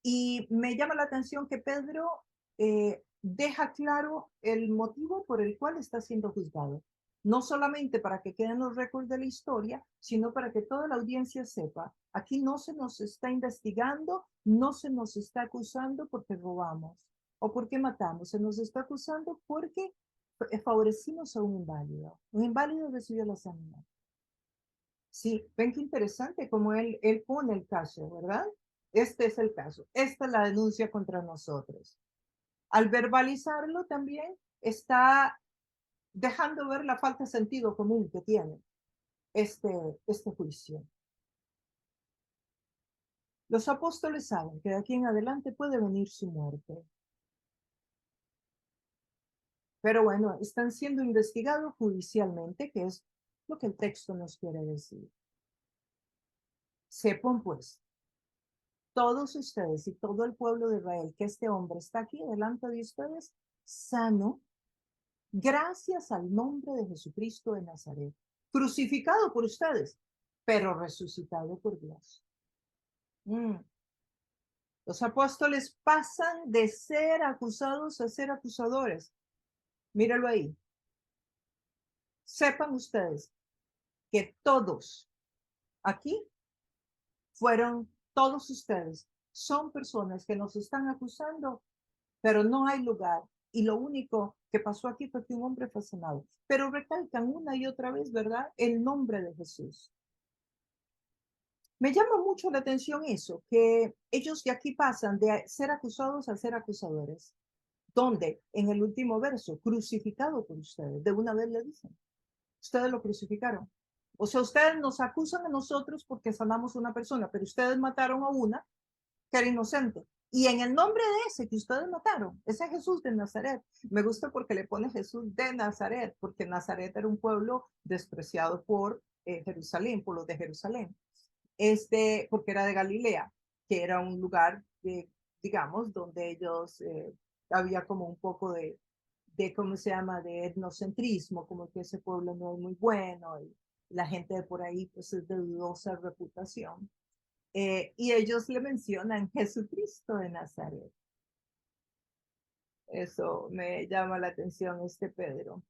y me llama la atención que Pedro deja claro el motivo por el cual está siendo juzgado. No solamente para que queden los récords de la historia, sino para que toda la audiencia sepa, aquí no se nos está investigando, no se nos está acusando porque robamos o porque matamos, se nos está acusando porque favorecimos a un inválido. Un inválido recibió la sanidad. Sí, ven qué interesante como él pone el caso, ¿verdad? Este es el caso, esta es la denuncia contra nosotros. Al verbalizarlo también está dejando ver la falta de sentido común que tiene este, este juicio. Los apóstoles saben que de aquí en adelante puede venir su muerte. Pero bueno, están siendo investigados judicialmente, que es lo que el texto nos quiere decir. Sepan pues, todos ustedes y todo el pueblo de Israel, que este hombre está aquí delante de ustedes, sano, gracias al nombre de Jesucristo de Nazaret, crucificado por ustedes, pero resucitado por Dios. Los apóstoles pasan de ser acusados a ser acusadores. Míralo ahí. Sepan ustedes que todos aquí fueron, todos ustedes son personas que nos están acusando, pero no hay lugar. Y lo único que pasó aquí fue que un hombre fue sanado. Pero recalcan una y otra vez, ¿verdad? El nombre de Jesús. Me llama mucho la atención eso, que ellos de aquí pasan de ser acusados a ser acusadores. ¿Dónde? En el último verso, crucificado por ustedes. De una vez le dicen, ustedes lo crucificaron. O sea, ustedes nos acusan a nosotros porque sanamos a una persona, pero ustedes mataron a una que era inocente. Y en el nombre de ese que ustedes mataron, ese Jesús de Nazaret, me gusta porque le pone Jesús de Nazaret, porque Nazaret era un pueblo despreciado por Jerusalén, por los de Jerusalén, porque era de Galilea, que era un lugar, digamos, donde ellos, había como un poco ¿cómo se llama?, de etnocentrismo, como que ese pueblo no es muy bueno y la gente de por ahí pues es de dudosa reputación. Y ellos le mencionan Jesucristo de Nazaret. Eso me llama la atención, Pedro.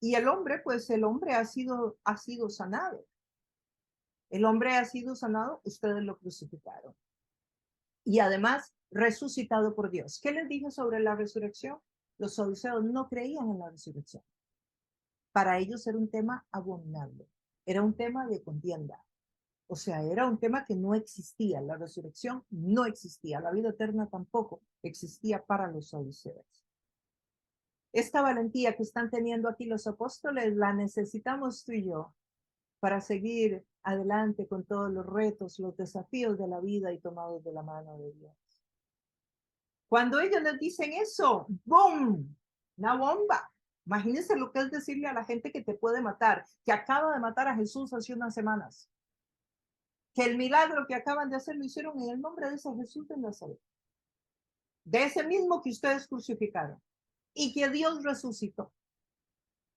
Y el hombre, pues el hombre ha sido sanado. El hombre ha sido sanado, ustedes lo crucificaron. Y además, resucitado por Dios. ¿Qué les dije sobre la resurrección? Los saduceos no creían en la resurrección. Para ellos era un tema abominable. Era un tema de contienda. O sea, era un tema que no existía. La resurrección no existía. La vida eterna tampoco existía para los saduceos. Esta valentía que están teniendo aquí los apóstoles la necesitamos tú y yo para seguir adelante con todos los retos, los desafíos de la vida y tomados de la mano de Dios. Cuando ellos les dicen eso, ¡boom! Una bomba. Imagínense lo que es decirle a la gente que te puede matar, que acaba de matar a Jesús hace unas semanas, que el milagro que acaban de hacer lo hicieron en el nombre de ese Jesús de Nazaret, de ese mismo que ustedes crucificaron, y que Dios resucitó.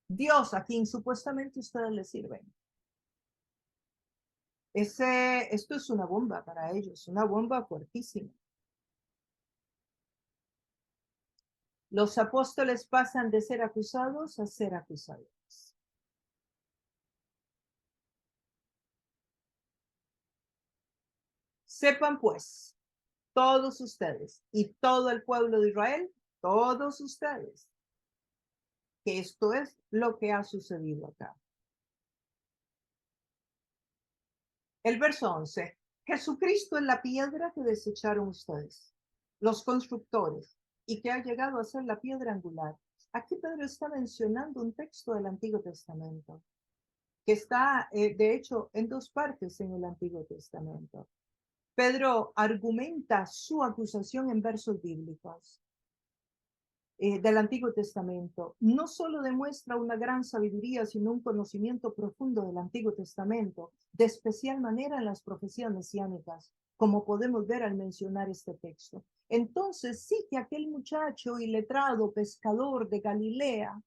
Dios a quien supuestamente ustedes le sirven. Esto es una bomba para ellos, una bomba fuertísima. Los apóstoles pasan de ser acusados a ser acusados. Sepan pues, todos ustedes y todo el pueblo de Israel, todos ustedes, que esto es lo que ha sucedido acá. El verso 11. Jesucristo es la piedra que desecharon ustedes, los constructores, y que ha llegado a ser la piedra angular. Aquí Pedro está mencionando un texto del Antiguo Testamento, que está, de hecho, en dos partes en el Antiguo Testamento. Pedro argumenta su acusación en versos bíblicos del Antiguo Testamento. No solo demuestra una gran sabiduría, sino un conocimiento profundo del Antiguo Testamento, de especial manera en las profecías mesiánicas, como podemos ver al mencionar este texto. Entonces sí que aquel muchacho iletrado, pescador de Galilea,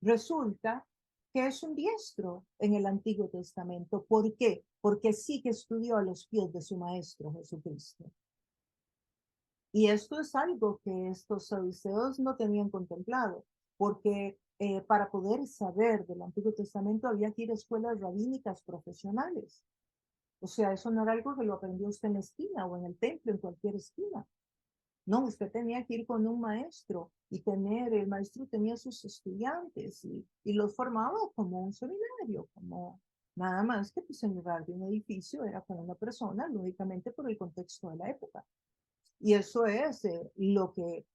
resulta que es un diestro en el Antiguo Testamento. ¿Por qué? Porque sí que estudió a los pies de su maestro Jesucristo. Y esto es algo que estos saduceos no tenían contemplado, porque para poder saber del Antiguo Testamento había que ir a escuelas rabínicas profesionales. O sea, eso no era algo que lo aprendió usted en la esquina o en el templo, en cualquier esquina. No, usted tenía que ir con un maestro y el maestro tenía sus estudiantes y los formaba como un seminario, como Nada más que pues en lugar de un edificio era para una persona, lógicamente por el contexto de la época. Y eso es lo que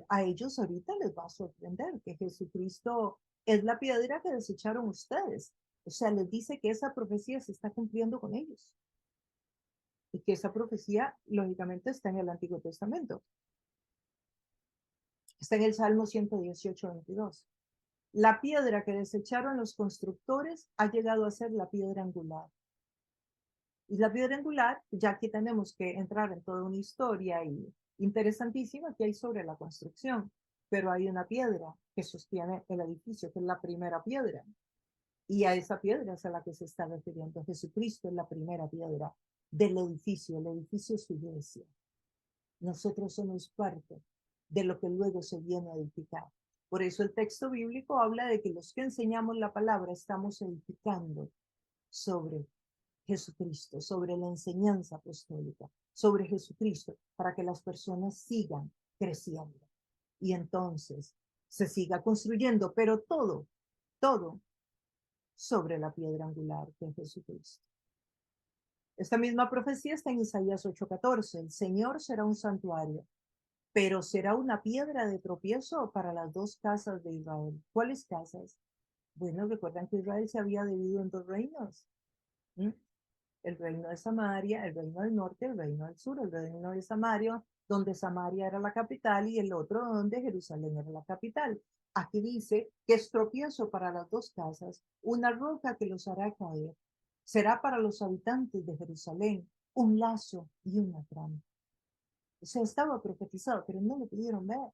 a ellos ahorita les va a sorprender, que Jesucristo es la piedra que desecharon ustedes. O sea, les dice que esa profecía se está cumpliendo con ellos. Y que esa profecía, lógicamente, está en el Antiguo Testamento. Está en el Salmo 118, 22. La piedra que desecharon los constructores ha llegado a ser la piedra angular. Y la piedra angular, ya aquí tenemos que entrar en toda una historia y interesantísima que hay sobre la construcción, pero hay una piedra que sostiene el edificio, que es la primera piedra. Y a esa piedra es a la que se está refiriendo. Jesucristo es la primera piedra del edificio. El edificio es su iglesia. Nosotros somos parte de lo que luego se viene a edificar. Por eso el texto bíblico habla de que los que enseñamos la palabra estamos edificando sobre Jesucristo, sobre la enseñanza apostólica, sobre Jesucristo, para que las personas sigan creciendo. Y entonces se siga construyendo, pero todo sobre la piedra angular que es Jesucristo. Esta misma profecía está en Isaías 8:14. El Señor será un santuario, pero será una piedra de tropiezo para las dos casas de Israel. ¿Cuáles casas? Bueno, recuerdan que Israel se había dividido en dos reinos. ¿Mm? El reino de Samaria, el reino del norte, el reino del sur, el reino de Samaria, donde Samaria era la capital y el otro donde Jerusalén era la capital. Aquí dice que es tropiezo para las dos casas, una roca que los hará caer. Será para los habitantes de Jerusalén un lazo y una trampa. O sea, estaba profetizado, pero no lo pudieron ver.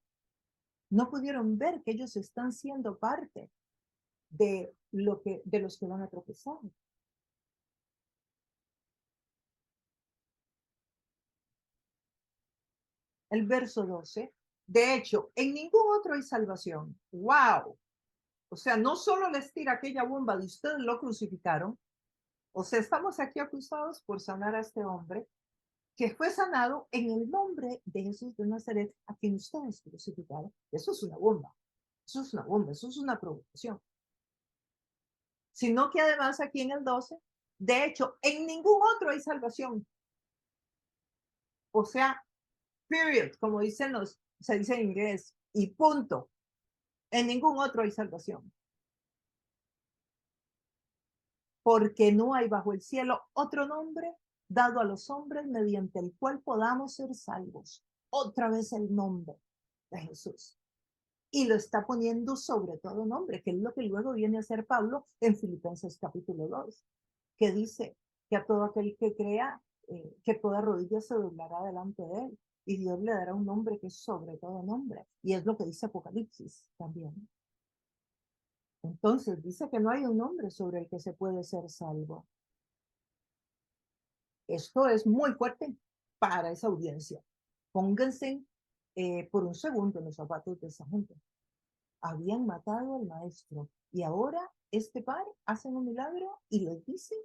No pudieron ver que ellos están siendo parte de los que van a tropezar. El verso 12. De hecho, en ningún otro hay salvación. ¡Wow! O sea, no solo les tira aquella bomba de ustedes lo crucificaron, o sea, estamos aquí acusados por sanar a este hombre que fue sanado en el nombre de Jesús de Nazaret, a quien ustedes crucificaron. Eso es una bomba. Eso es una bomba, eso es una provocación. Sino que además aquí en el 12, de hecho, en ningún otro hay salvación. O sea, period, como dicen los, se dice en inglés, y punto. En ningún otro hay salvación. Porque no hay bajo el cielo otro nombre dado a los hombres mediante el cual podamos ser salvos. Otra vez el nombre de Jesús. Y lo está poniendo sobre todo nombre, que es lo que luego viene a hacer Pablo en Filipenses capítulo 2, que dice que a todo aquel que crea, que toda rodilla se doblará delante de él, y Dios le dará un nombre que es sobre todo nombre. Y es lo que dice Apocalipsis también. Entonces dice que no hay un nombre sobre el que se puede ser salvo. Esto es muy fuerte para esa audiencia. Pónganse por un segundo en los zapatos de esa gente. Habían matado al maestro y ahora este par hacen un milagro y les dicen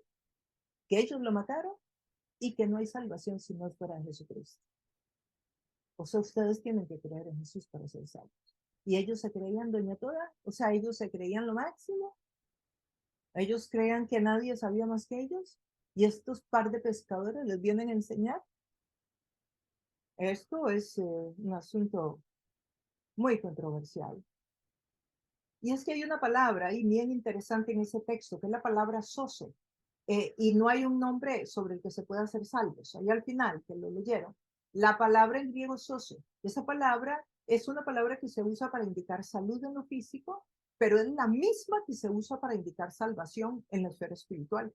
que ellos lo mataron y que no hay salvación si no es fuera de Jesucristo. O sea, ustedes tienen que creer en Jesús para ser salvos. Y ellos se creían doña toda, o sea, ellos se creían lo máximo, ellos creían que nadie sabía más que ellos y estos par de pescadores les vienen a enseñar. Esto es un asunto muy controversial. Y es que hay una palabra ahí bien interesante en ese texto, que es la palabra soso, y no hay un nombre sobre el que se pueda hacer salvos. Ahí al final, que lo leyeron, la palabra en griego soso, esa palabra es una palabra que se usa para indicar salud en lo físico, pero es la misma que se usa para indicar salvación en la esfera espiritual,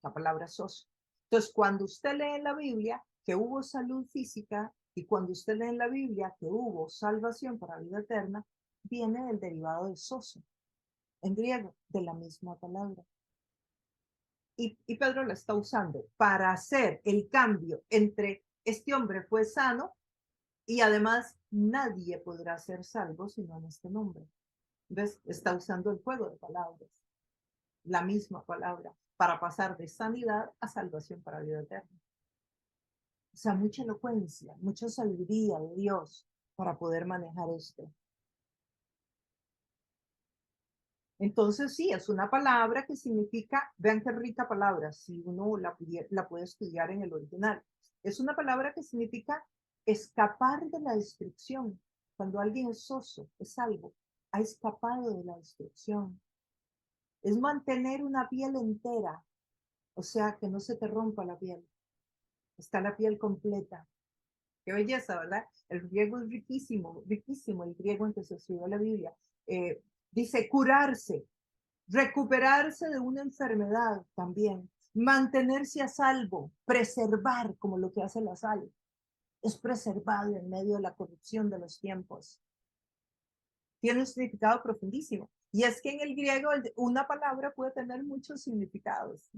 la palabra soso. Entonces, cuando usted lee en la Biblia que hubo salud física y cuando usted lee en la Biblia que hubo salvación para vida eterna, viene del derivado de soso, en griego, de la misma palabra. Y Pedro la está usando para hacer el cambio entre este hombre fue sano y además nadie podrá ser salvo sino en este nombre. ¿Ves? Está usando el juego de palabras, la misma palabra, para pasar de sanidad a salvación para vida eterna. O sea, mucha elocuencia, mucha sabiduría de Dios para poder manejar esto. Entonces, sí, es una palabra que significa, vean qué rica palabra, si uno la puede estudiar en el original. Es una palabra que significa escapar de la destrucción. Cuando alguien es soso, es salvo, ha escapado de la destrucción. Es mantener una piel entera, o sea, que no se te rompa la piel. Está la piel completa. Qué belleza, ¿verdad? El griego es riquísimo, riquísimo el griego en que se escribió la Biblia. Dice curarse, recuperarse de una enfermedad también, mantenerse a salvo, preservar, como lo que hace la sal, es preservado en medio de la corrupción de los tiempos. Tiene un significado profundísimo. Y es que en el griego una palabra puede tener muchos significados.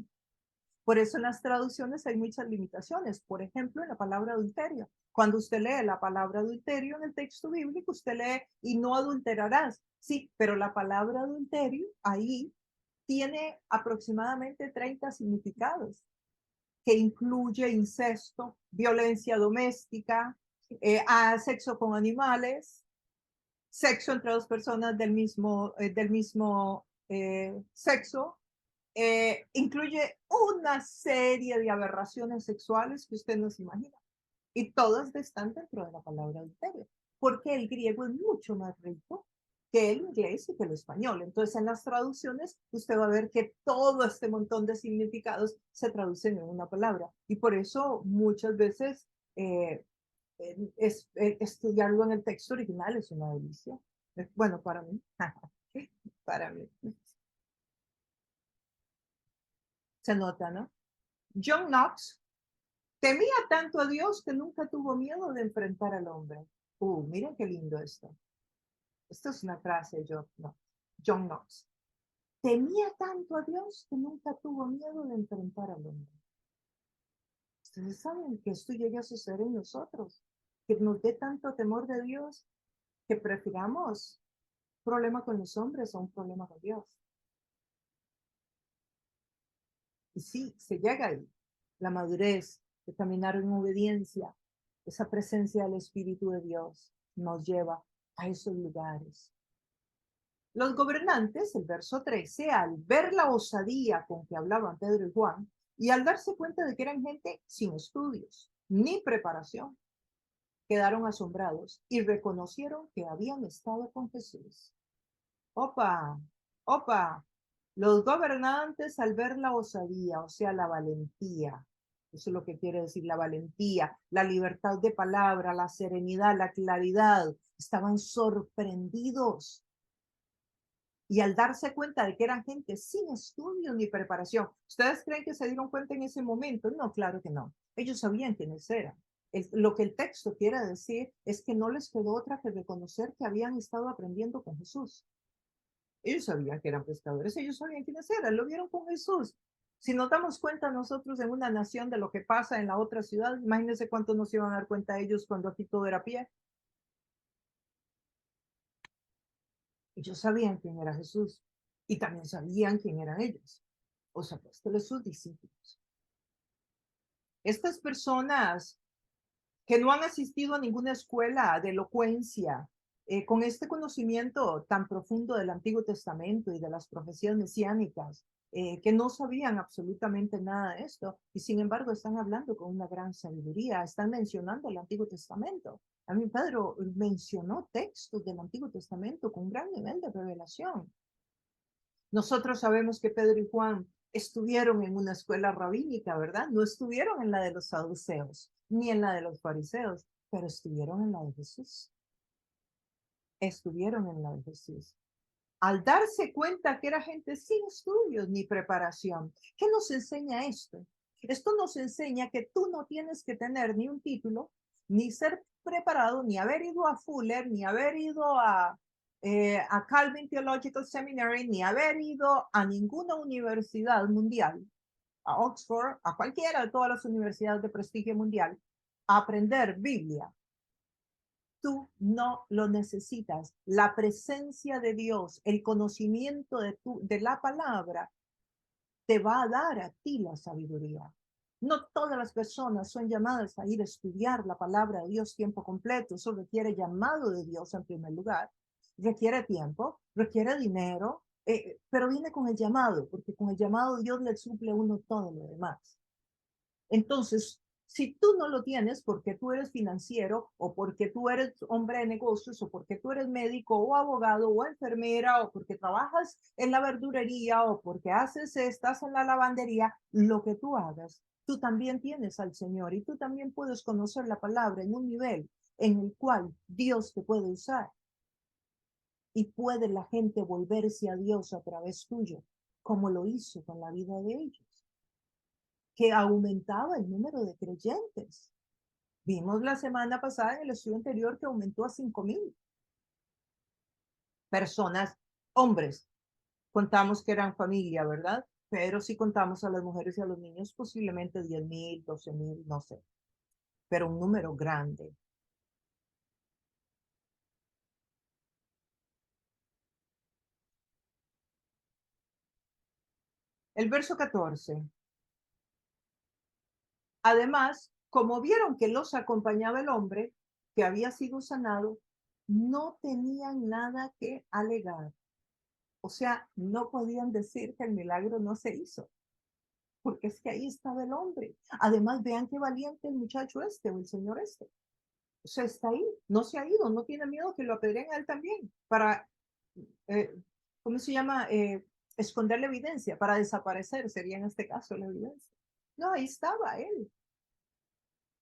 Por eso en las traducciones hay muchas limitaciones. Por ejemplo, en la palabra adulterio. Cuando usted lee la palabra adulterio en el texto bíblico, usted lee y no adulterarás. Sí, pero la palabra adulterio ahí tiene aproximadamente 30 significados, que incluye incesto, violencia doméstica, sexo con animales, sexo entre dos personas del mismo sexo, incluye una serie de aberraciones sexuales que usted no se imagina. Y todas están dentro de la palabra adulterio, porque el griego es mucho más rico que el inglés y que el español. Entonces, en las traducciones, usted va a ver que todo este montón de significados se traducen en una palabra. Y por eso muchas veces estudiarlo en el texto original es una delicia. Bueno, para mí, para mí. Se nota, ¿no? John Knox temía tanto a Dios que nunca tuvo miedo de enfrentar al hombre. Miren qué lindo esto. Esto es una frase de John Knox. Temía tanto a Dios que nunca tuvo miedo de enfrentar al hombre. Ustedes saben que esto llega a suceder en nosotros, que nos dé tanto temor de Dios que prefiramos un problema con los hombres a un problema con Dios. Y sí, se llega ahí. La madurez de caminar en obediencia, esa presencia del Espíritu de Dios nos lleva a esos lugares. Los gobernantes, el verso 13, al ver la osadía con que hablaban Pedro y Juan, y al darse cuenta de que eran gente sin estudios ni preparación, quedaron asombrados y reconocieron que habían estado con Jesús. Opa, opa, los gobernantes al ver la osadía, o sea, la valentía, eso es lo que quiere decir la valentía, la libertad de palabra, la serenidad, la claridad, estaban sorprendidos. Y al darse cuenta de que eran gente sin estudio ni preparación, ¿ustedes creen que se dieron cuenta en ese momento? No, claro que no. Ellos sabían quiénes eran. Lo que el texto quiere decir es que no les quedó otra que reconocer que habían estado aprendiendo con Jesús. Ellos sabían que eran pescadores, ellos sabían quiénes eran, lo vieron con Jesús. Si nos damos cuenta nosotros en una nación de lo que pasa en la otra ciudad, imagínense cuánto nos iban a dar cuenta ellos cuando aquí todo era pie. Ellos sabían quién era Jesús y también sabían quién eran ellos, los apóstoles, sus discípulos. Estas personas que no han asistido a ninguna escuela de elocuencia, con este conocimiento tan profundo del Antiguo Testamento y de las profecías mesiánicas, que no sabían absolutamente nada de esto, y sin embargo están hablando con una gran sabiduría, están mencionando el Antiguo Testamento. A mí Pedro mencionó textos del Antiguo Testamento con gran nivel de revelación. Nosotros sabemos que Pedro y Juan estuvieron en una escuela rabínica, ¿verdad? No estuvieron en la de los saduceos, ni en la de los fariseos, pero estuvieron en la de Jesús. Estuvieron en la de Jesús. Al darse cuenta que era gente sin estudios ni preparación. ¿Qué nos enseña esto? Esto nos enseña que tú no tienes que tener ni un título, ni ser preparado, ni haber ido a Fuller, ni haber ido a Calvin Theological Seminary, ni haber ido a ninguna universidad mundial, a Oxford, a cualquiera de todas las universidades de prestigio mundial, a aprender Biblia. Tú no lo necesitas. La presencia de Dios, el conocimiento de la palabra, te va a dar a ti la sabiduría. No todas las personas son llamadas a ir a estudiar la palabra de Dios tiempo completo. Eso requiere llamado de Dios en primer lugar. Requiere tiempo, requiere dinero, pero viene con el llamado, porque con el llamado Dios le suple a uno todo lo demás. Entonces, si tú no lo tienes porque tú eres financiero o porque tú eres hombre de negocios o porque tú eres médico o abogado o enfermera o porque trabajas en la verdurería o porque estás en la lavandería, lo que tú hagas, tú también tienes al Señor y tú también puedes conocer la palabra en un nivel en el cual Dios te puede usar y puede la gente volverse a Dios a través tuyo, como lo hizo con la vida de ellos, que aumentaba el número de creyentes. Vimos la semana pasada en el estudio anterior que aumentó a 5,000 personas, hombres. Contamos que eran familia, ¿verdad? Pero si contamos a las mujeres y a los niños, posiblemente 10,000, 12,000, no sé, pero un número grande. El verso 14. Además, como vieron que los acompañaba el hombre que había sido sanado, no tenían nada que alegar. O sea, no podían decir que el milagro no se hizo, porque es que ahí estaba el hombre. Además, vean qué valiente el muchacho este o el señor este. O sea, está ahí, no se ha ido, no tiene miedo que lo apedreen a él también, para, eh, ¿cómo se llama? Esconder la evidencia, para desaparecer, sería en este caso la evidencia. No, ahí estaba él.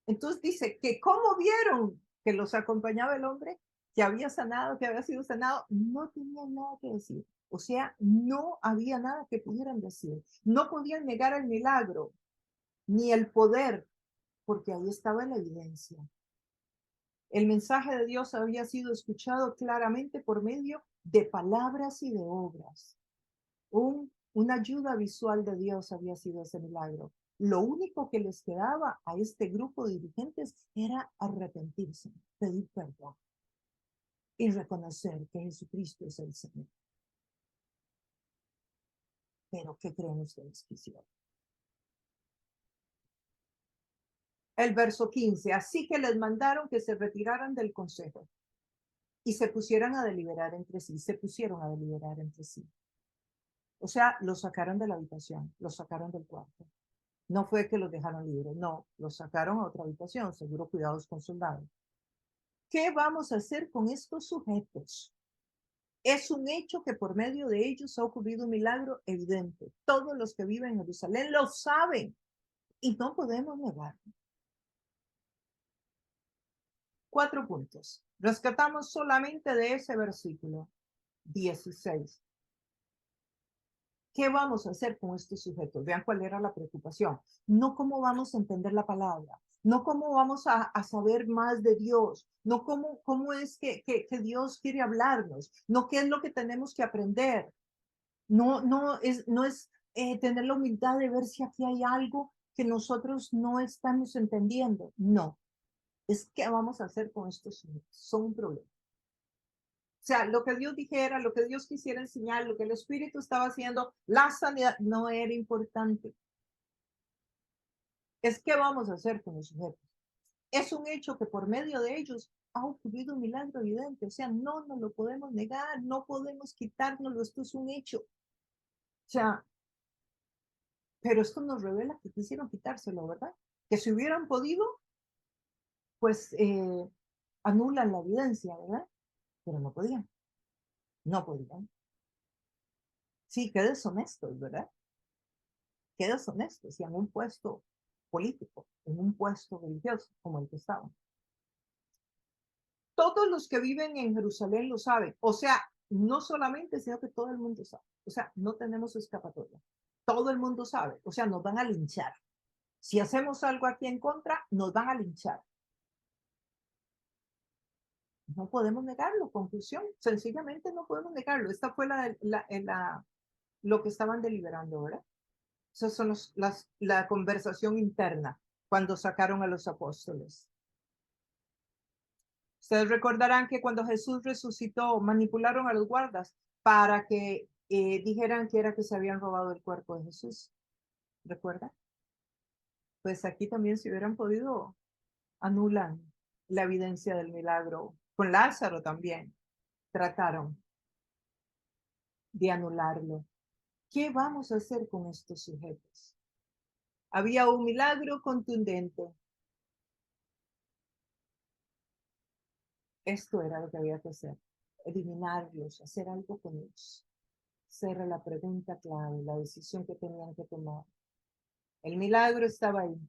Entonces dice que como vieron que los acompañaba el hombre, que había sanado, que había sido sanado, no tenían nada que decir. O sea, no había nada que pudieran decir. No podían negar el milagro, ni el poder, porque ahí estaba la evidencia. El mensaje de Dios había sido escuchado claramente por medio de palabras y de obras. Una ayuda visual de Dios había sido ese milagro. Lo único que les quedaba a este grupo de dirigentes era arrepentirse, pedir perdón y reconocer que Jesucristo es el Señor. Pero ¿qué creen ustedes que hicieron? El verso 15. Así que les mandaron que se retiraran del consejo y se pusieran a deliberar entre sí. Se pusieron a deliberar entre sí. O sea, los sacaron de la habitación, los sacaron del cuarto. No fue que los dejaron libres, no, los sacaron a otra habitación, seguro cuidados con soldados. ¿Qué vamos a hacer con estos sujetos? Es un hecho que por medio de ellos ha ocurrido un milagro evidente. Todos los que viven en Jerusalén lo saben y no podemos negarlo. 4 puntos. Rescatamos solamente de ese versículo 16. ¿Qué vamos a hacer con estos sujetos? Vean cuál era la preocupación. No cómo vamos a entender la palabra, no cómo vamos a saber más de Dios, no cómo es que Dios quiere hablarnos, no qué es lo que tenemos que aprender. No es tener la humildad de ver si aquí hay algo que nosotros no estamos entendiendo. No, es qué vamos a hacer con estos sujetos. Son un problema. O sea, lo que Dios dijera, lo que Dios quisiera enseñar, lo que el Espíritu estaba haciendo, la sanidad no era importante. Es qué vamos a hacer con los sujetos. Es un hecho que por medio de ellos ha ocurrido un milagro evidente. O sea, no nos lo podemos negar, no podemos quitárnoslo, esto es un hecho. O sea, pero esto nos revela que quisieron quitárselo, ¿verdad? Que si hubieran podido, pues anulan la evidencia, ¿verdad? Pero no podían, no podían. Sí, qué deshonestos, ¿verdad? Qué deshonestos y en un puesto político, en un puesto religioso como el que estaban. Todos los que viven en Jerusalén lo saben. O sea, no solamente, sino que todo el mundo sabe. O sea, no tenemos escapatoria. Todo el mundo sabe. O sea, nos van a linchar. Si hacemos algo aquí en contra, nos van a linchar. No podemos negarlo. Conclusión. Sencillamente no podemos negarlo. Esta fue lo que estaban deliberando, ¿verdad? Esas son la conversación interna cuando sacaron a los apóstoles. Ustedes recordarán que cuando Jesús resucitó, manipularon a los guardas para que dijeran que era que se habían robado el cuerpo de Jesús. ¿Recuerdan? Pues aquí también si hubieran podido, anulan la evidencia del milagro. Con Lázaro también trataron. de anularlo. ¿Qué vamos a hacer con estos sujetos? Había un milagro contundente. Esto era lo que había que hacer, eliminarlos, hacer algo con ellos. Esa era la pregunta clave, la decisión que tenían que tomar. El milagro estaba ahí.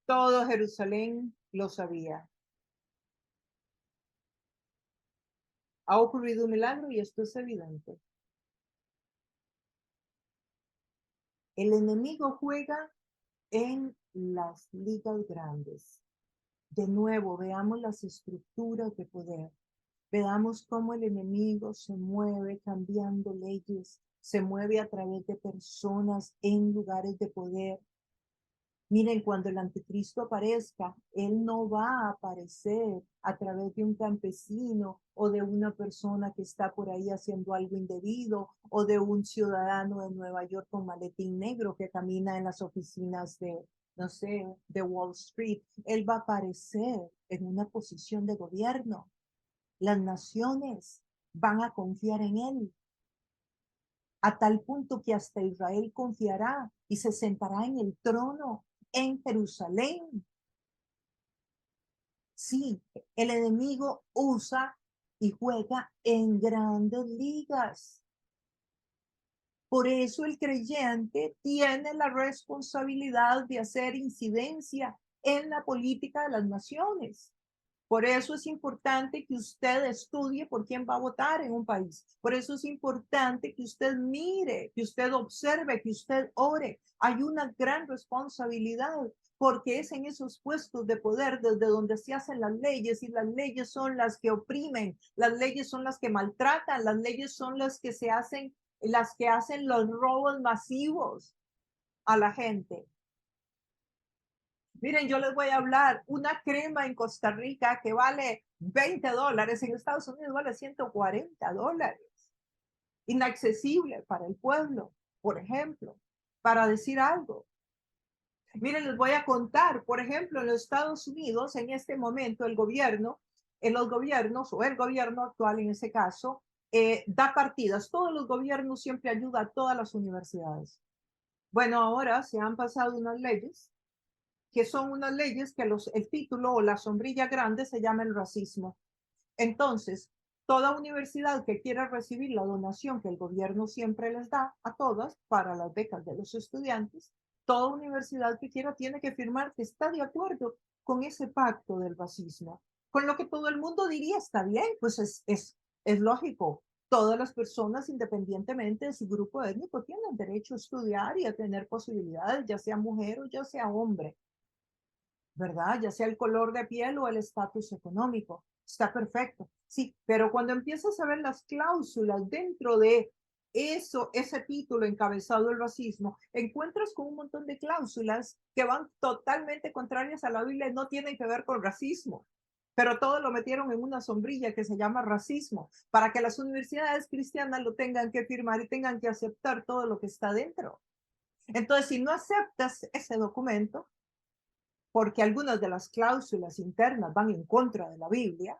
Todo Jerusalén lo sabía. Ha ocurrido un milagro y esto es evidente. El enemigo juega en las ligas grandes. De nuevo, veamos las estructuras de poder. Veamos cómo el enemigo se mueve cambiando leyes, se mueve a través de personas en lugares de poder. Miren, cuando el anticristo aparezca, él no va a aparecer a través de un campesino o de una persona que está por ahí haciendo algo indebido o de un ciudadano de Nueva York con maletín negro que camina en las oficinas de, no sé, de Wall Street. Él va a aparecer en una posición de gobierno. Las naciones van a confiar en él a tal punto que hasta Israel confiará y se sentará en el trono en Jerusalén. Sí, el enemigo usa y juega en grandes ligas. Por eso el creyente tiene la responsabilidad de hacer incidencia en la política de las naciones. Por eso es importante que usted estudie por quién va a votar en un país. Por eso es importante que usted mire, que usted observe, que usted ore. Hay una gran responsabilidad porque es en esos puestos de poder desde donde se hacen las leyes y las leyes son las que oprimen, las leyes son las que maltratan, las leyes son las que hacen los robos masivos a la gente. Miren, yo les voy a hablar, una crema en Costa Rica que vale $20, en Estados Unidos vale $140. Inaccesible para el pueblo, por ejemplo, para decir algo. Miren, les voy a contar, por ejemplo, en los Estados Unidos, en este momento, el gobierno, en los gobiernos, o el gobierno actual en ese caso, da partidas. Todos los gobiernos siempre ayudan a todas las universidades. Bueno, ahora se han pasado unas leyes que son unas leyes que el título o la sombrilla grande se llama el racismo. Entonces, toda universidad que quiera recibir la donación que el gobierno siempre les da a todas para las becas de los estudiantes, toda universidad que quiera tiene que firmar que está de acuerdo con ese pacto del racismo. Con lo que todo el mundo diría, está bien, pues es lógico. Todas las personas, independientemente de su grupo étnico, tienen derecho a estudiar y a tener posibilidades, ya sea mujer o ya sea hombre. ¿Verdad? Ya sea el color de piel o el estatus económico. Está perfecto. Sí, pero cuando empiezas a ver las cláusulas dentro de eso, ese título encabezado el racismo, encuentras con un montón de cláusulas que van totalmente contrarias a la Biblia y no tienen que ver con racismo. Pero todo lo metieron en una sombrilla que se llama racismo, para que las universidades cristianas lo tengan que firmar y tengan que aceptar todo lo que está dentro. Entonces, si no aceptas ese documento, porque algunas de las cláusulas internas van en contra de la Biblia,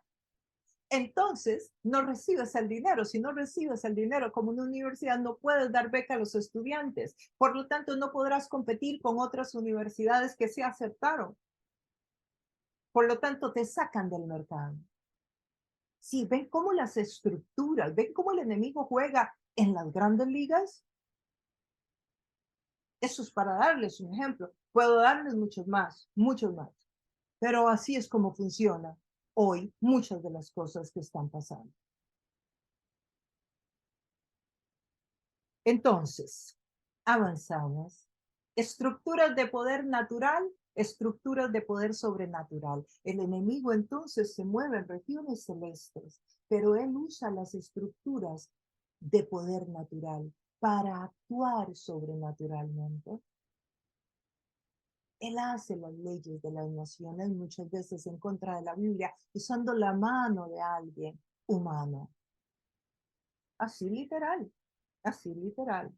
entonces no recibes el dinero. Si no recibes el dinero como una universidad, no puedes dar beca a los estudiantes. Por lo tanto, no podrás competir con otras universidades que se aceptaron. Por lo tanto, te sacan del mercado. Sí, ven cómo las estructuras, ven cómo el enemigo juega en las grandes ligas. Eso es para darles un ejemplo. Puedo darles muchos más, muchos más. Pero así es como funciona hoy muchas de las cosas que están pasando. Entonces, avanzamos. Estructuras de poder natural, estructuras de poder sobrenatural. El enemigo entonces se mueve en regiones celestes, pero él usa las estructuras de poder natural para actuar sobrenaturalmente. Él hace las leyes de las naciones muchas veces en contra de la Biblia, usando la mano de alguien humano. Así literal, así literal.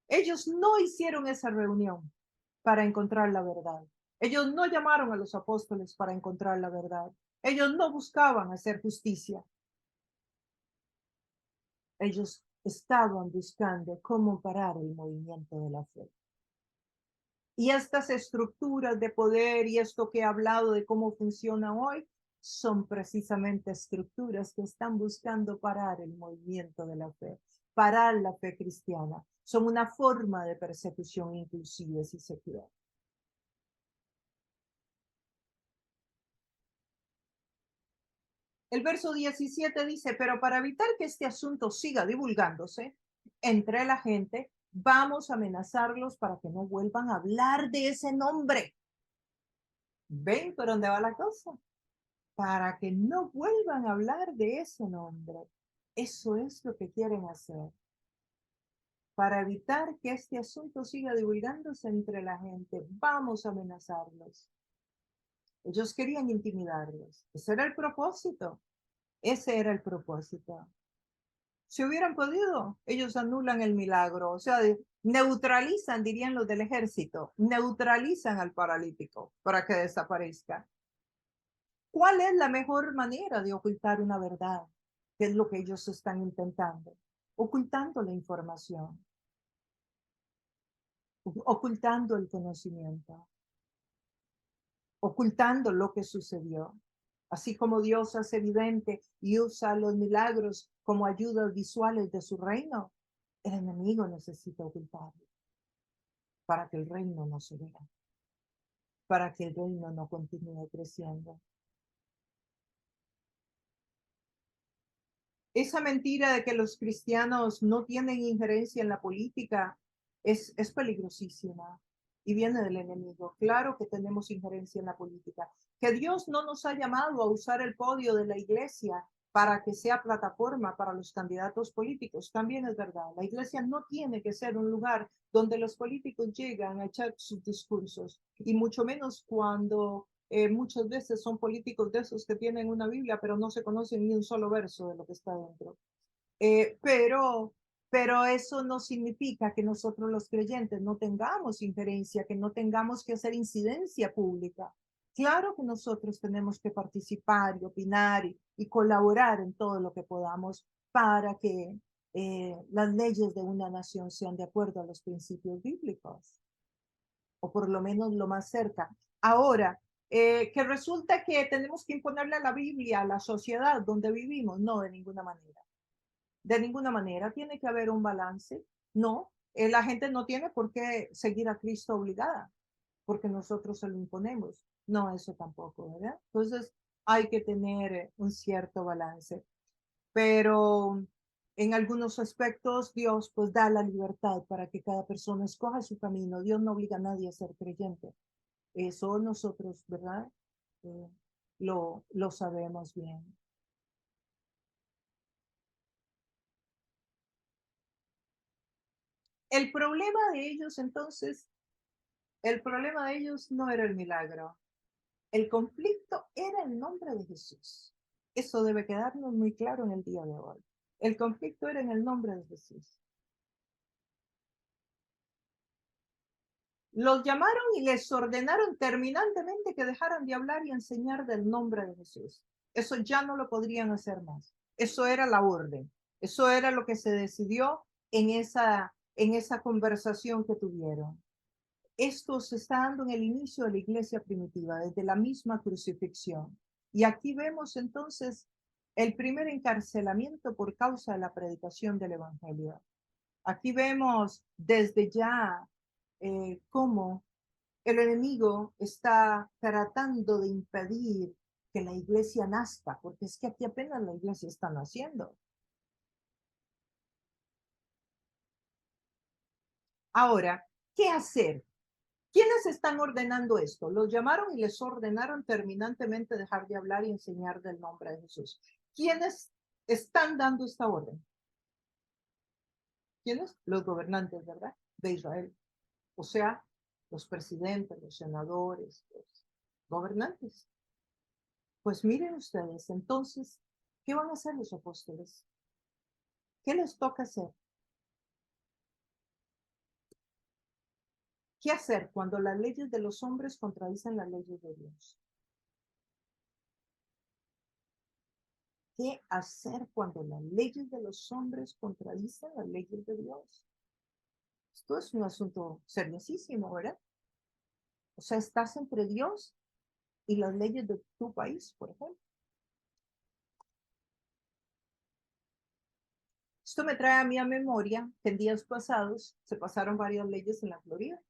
Ellos no hicieron esa reunión para encontrar la verdad. Ellos no llamaron a los apóstoles para encontrar la verdad. Ellos no buscaban hacer justicia. Ellos estaban buscando cómo parar el movimiento de la fe. Y estas estructuras de poder y esto que he hablado de cómo funciona hoy, son precisamente estructuras que están buscando parar el movimiento de la fe, parar la fe cristiana. Son una forma de persecución inclusive, si se quiere. El verso 17 dice, pero para evitar que este asunto siga divulgándose entre la gente, vamos a amenazarlos para que no vuelvan a hablar de ese nombre. ¿Ven por dónde va la cosa? Para que no vuelvan a hablar de ese nombre. Eso es lo que quieren hacer. Para evitar que este asunto siga divulgándose entre la gente, vamos a amenazarlos. Ellos querían intimidarlos. Ese era el propósito. Ese era el propósito. Si hubieran podido, ellos anulan el milagro, o sea, neutralizan, dirían los del ejército, neutralizan al paralítico para que desaparezca. ¿Cuál es la mejor manera de ocultar una verdad? ¿Qué es lo que ellos están intentando? Ocultando la información, ocultando el conocimiento, ocultando lo que sucedió. Así como Dios hace evidente y usa los milagros como ayudas visuales de su reino, el enemigo necesita ocultarlo para que el reino no se vea, para que el reino no continúe creciendo. Esa mentira de que los cristianos no tienen injerencia en la política es peligrosísima y viene del enemigo. Claro que tenemos injerencia en la política. Que Dios no nos ha llamado a usar el podio de la iglesia para que sea plataforma para los candidatos políticos, también es verdad. La iglesia no tiene que ser un lugar donde los políticos llegan a echar sus discursos, y mucho menos cuando muchas veces son políticos de esos que tienen una Biblia, pero no se conocen ni un solo verso de lo que está dentro. Eh, pero, pero eso no significa que nosotros los creyentes no tengamos injerencia, que no tengamos que hacer incidencia pública. Claro que nosotros tenemos que participar y opinar y colaborar en todo lo que podamos para que las leyes de una nación sean de acuerdo a los principios bíblicos, o por lo menos lo más cerca. Ahora, que resulta que tenemos que imponerle a la Biblia, a la sociedad donde vivimos, no, de ninguna manera. De ninguna manera tiene que haber un balance. No, la gente no tiene por qué seguir a Cristo obligada, porque nosotros se lo imponemos. No, eso tampoco, ¿verdad? Entonces, hay que tener un cierto balance. Pero en algunos aspectos Dios pues da la libertad para que cada persona escoja su camino. Dios no obliga a nadie a ser creyente. Eso nosotros, ¿verdad? Eh, lo sabemos bien. El problema de ellos entonces, el problema de ellos no era el milagro. El conflicto era el nombre de Jesús. Eso debe quedarnos muy claro en el día de hoy. El conflicto era en el nombre de Jesús. Los llamaron y les ordenaron terminantemente que dejaran de hablar y enseñar del nombre de Jesús. Eso ya no lo podrían hacer más. Eso era la orden. Eso era lo que se decidió en esa conversación que tuvieron. Esto se está dando en el inicio de la iglesia primitiva, desde la misma crucifixión. Y aquí vemos entonces el primer encarcelamiento por causa de la predicación del Evangelio. Aquí vemos desde ya cómo el enemigo está tratando de impedir que la iglesia nazca, porque es que aquí apenas la iglesia está naciendo. Ahora, ¿qué hacer? ¿Quiénes están ordenando esto? Los llamaron y les ordenaron terminantemente dejar de hablar y enseñar del nombre de Jesús. ¿Quiénes están dando esta orden? ¿Quiénes? Los gobernantes, ¿verdad? De Israel. O sea, los presidentes, los senadores, los gobernantes. Pues miren ustedes, entonces, ¿qué van a hacer los apóstoles? ¿Qué les toca hacer? ¿Qué hacer cuando las leyes de los hombres contradicen las leyes de Dios? ¿Qué hacer cuando las leyes de los hombres contradicen las leyes de Dios? Esto es un asunto seriosísimo, ¿verdad? O sea, estás entre Dios y las leyes de tu país, por ejemplo. Esto me trae a mí a memoria que en días pasados se pasaron varias leyes en la Florida.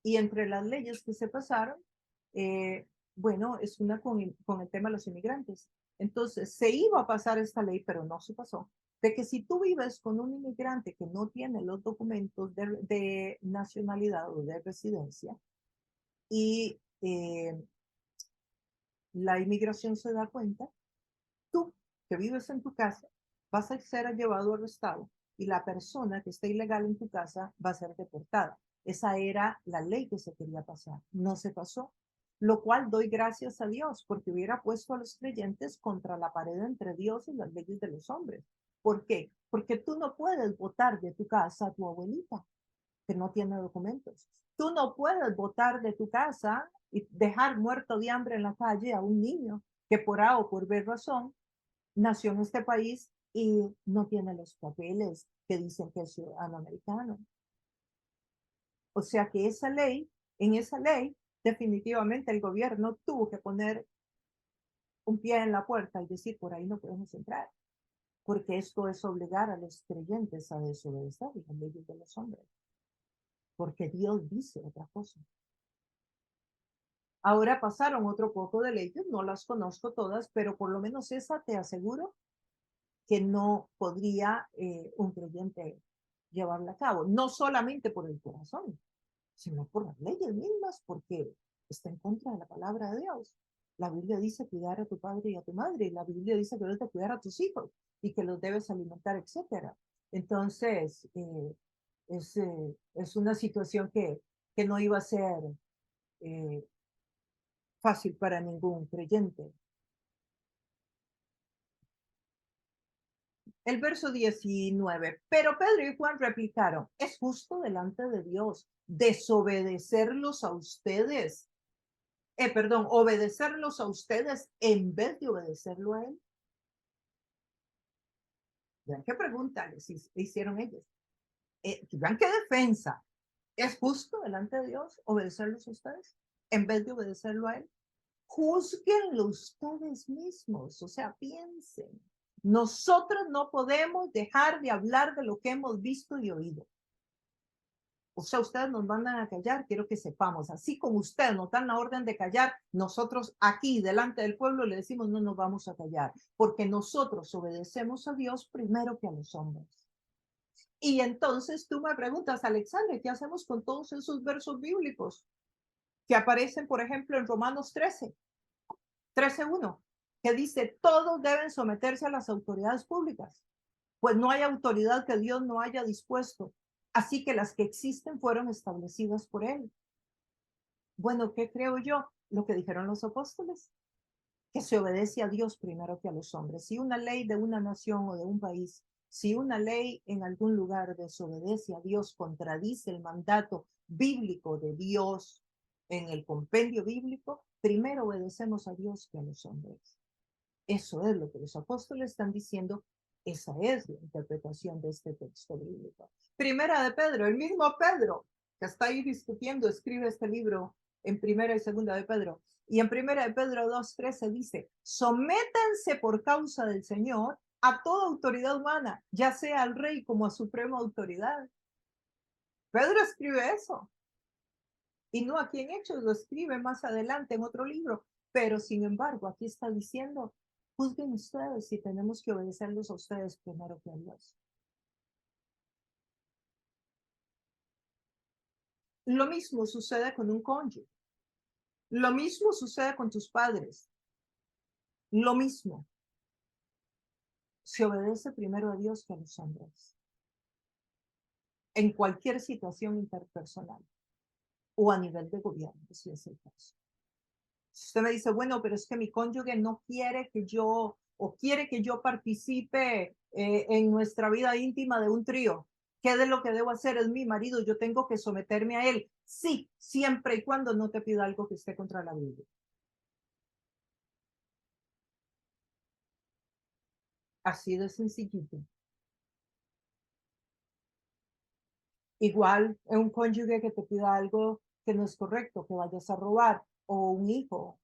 Y entre las leyes que se pasaron, bueno, es una con el tema de los inmigrantes. Entonces, se iba a pasar esta ley, pero no se pasó, de que si tú vives con un inmigrante que no tiene los documentos de nacionalidad o de residencia y la inmigración se da cuenta, tú que vives en tu casa vas a ser llevado arrestado y la persona que esté ilegal en tu casa va a ser deportada. Esa era la ley que se quería pasar. No se pasó, lo cual doy gracias a Dios porque hubiera puesto a los creyentes contra la pared entre Dios y las leyes de los hombres. ¿Por qué? Porque tú no puedes votar de tu casa a tu abuelita que no tiene documentos. Tú no puedes votar de tu casa y dejar muerto de hambre en la calle a un niño que por A o por B razón nació en este país y no tiene los papeles que dicen que es ciudadano americano. O sea que en esa ley, definitivamente el gobierno tuvo que poner un pie en la puerta y decir, por ahí no podemos entrar, porque esto es obligar a los creyentes a desobedecer las leyes de los hombres, porque Dios dice otra cosa. Ahora pasaron otro poco de leyes, no las conozco todas, pero por lo menos esa te aseguro que no podría un creyente llevarla a cabo, no solamente por el corazón, sino por las leyes mismas, porque está en contra de la palabra de Dios. La Biblia dice cuidar a tu padre y a tu madre, y la Biblia dice que debes de cuidar a tus hijos y que los debes alimentar, etcétera. Entonces, es una situación que no iba a ser eh, fácil para ningún creyente. El verso 19. Pero Pedro y Juan replicaron, es justo delante de Dios desobedecerlos a ustedes, perdón, obedecerlos a ustedes en vez de obedecerlo a él. Vean qué pregunta les hicieron ellos. Vean qué defensa. ¿Es justo delante de Dios obedecerlos a ustedes en vez de obedecerlo a él? Júzguenlo ustedes mismos, o sea, piensen. Nosotros no podemos dejar de hablar de lo que hemos visto y oído. O sea, ustedes nos mandan a callar, quiero que sepamos, así como ustedes nos dan la orden de callar, nosotros aquí delante del pueblo le decimos no nos vamos a callar, porque nosotros obedecemos a Dios primero que a los hombres. Y entonces tú me preguntas, Alexandre, ¿qué hacemos con todos esos versos bíblicos que aparecen, por ejemplo, en Romanos 13:1, que dice, todos deben someterse a las autoridades públicas? Pues no hay autoridad que Dios no haya dispuesto, así que las que existen fueron establecidas por Él. Bueno, ¿qué creo yo? Lo que dijeron los apóstoles, que se obedece a Dios primero que a los hombres. Si una ley de una nación o de un país, si una ley en algún lugar desobedece a Dios, contradice el mandato bíblico de Dios en el compendio bíblico, primero obedecemos a Dios que a los hombres. Eso es lo que los apóstoles están diciendo. Esa es la interpretación de este texto bíblico. Primera de Pedro, el mismo Pedro que está ahí discutiendo, escribe este libro en primera y segunda de Pedro. Y en primera de Pedro 2:13 dice, sométanse por causa del Señor a toda autoridad humana, ya sea al rey como a suprema autoridad. Pedro escribe eso. Y no aquí en Hechos, lo escribe más adelante en otro libro. Pero sin embargo, aquí está diciendo, juzguen ustedes si tenemos que obedecerlos a ustedes primero que a Dios. Lo mismo sucede con un cónyuge. Lo mismo sucede con tus padres. Lo mismo. Se obedece primero a Dios que a los hombres. En cualquier situación interpersonal o a nivel de gobierno, si es el caso. Si usted me dice, bueno, pero es que mi cónyuge no quiere que yo o quiere que yo participe en nuestra vida íntima de un trío. ¿Qué de lo que debo hacer? Es mi marido, yo tengo que someterme a él. Sí, siempre y cuando no te pida algo que esté contra la Biblia. Así de sencillito. Igual un cónyuge que te pida algo que no es correcto, que vayas a robar, o un hijo,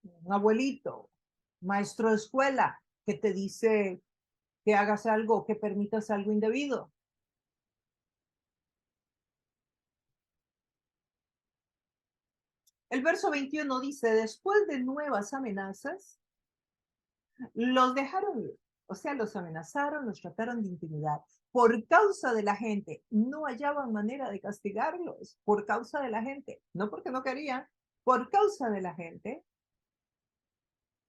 un abuelito, maestro de escuela que te dice que hagas algo, que permitas algo indebido. El verso 21 dice, después de nuevas amenazas, los dejaron ir. O sea, los amenazaron, los trataron de intimidar. Por causa de la gente, no hallaban manera de castigarlos. Por causa de la gente, no porque no querían, por causa de la gente.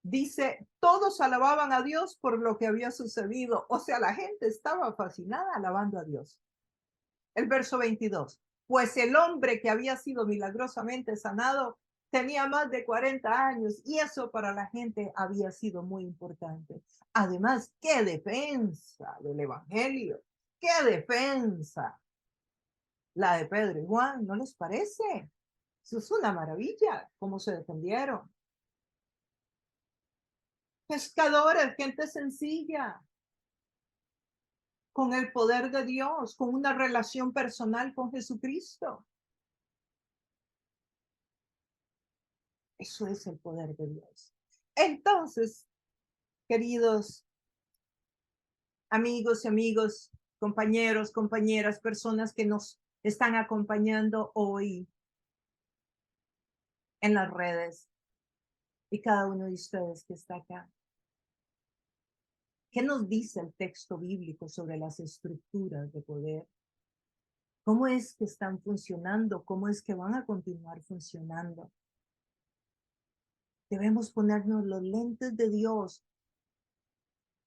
Dice, todos alababan a Dios por lo que había sucedido. O sea, la gente estaba fascinada alabando a Dios. El verso 22. Pues el hombre que había sido milagrosamente sanado tenía más de 40 años y eso para la gente había sido muy importante. Además, qué defensa del Evangelio, qué defensa la de Pedro y Juan, ¿no les parece? Eso es una maravilla, cómo se defendieron. Pescadores, gente sencilla, con el poder de Dios, con una relación personal con Jesucristo. Eso es el poder de Dios. Entonces, queridos amigos, compañeros, compañeras, personas que nos están acompañando hoy en las redes y cada uno de ustedes que está acá. ¿Qué nos dice el texto bíblico sobre las estructuras de poder? ¿Cómo es que están funcionando? ¿Cómo es que van a continuar funcionando? Debemos ponernos los lentes de Dios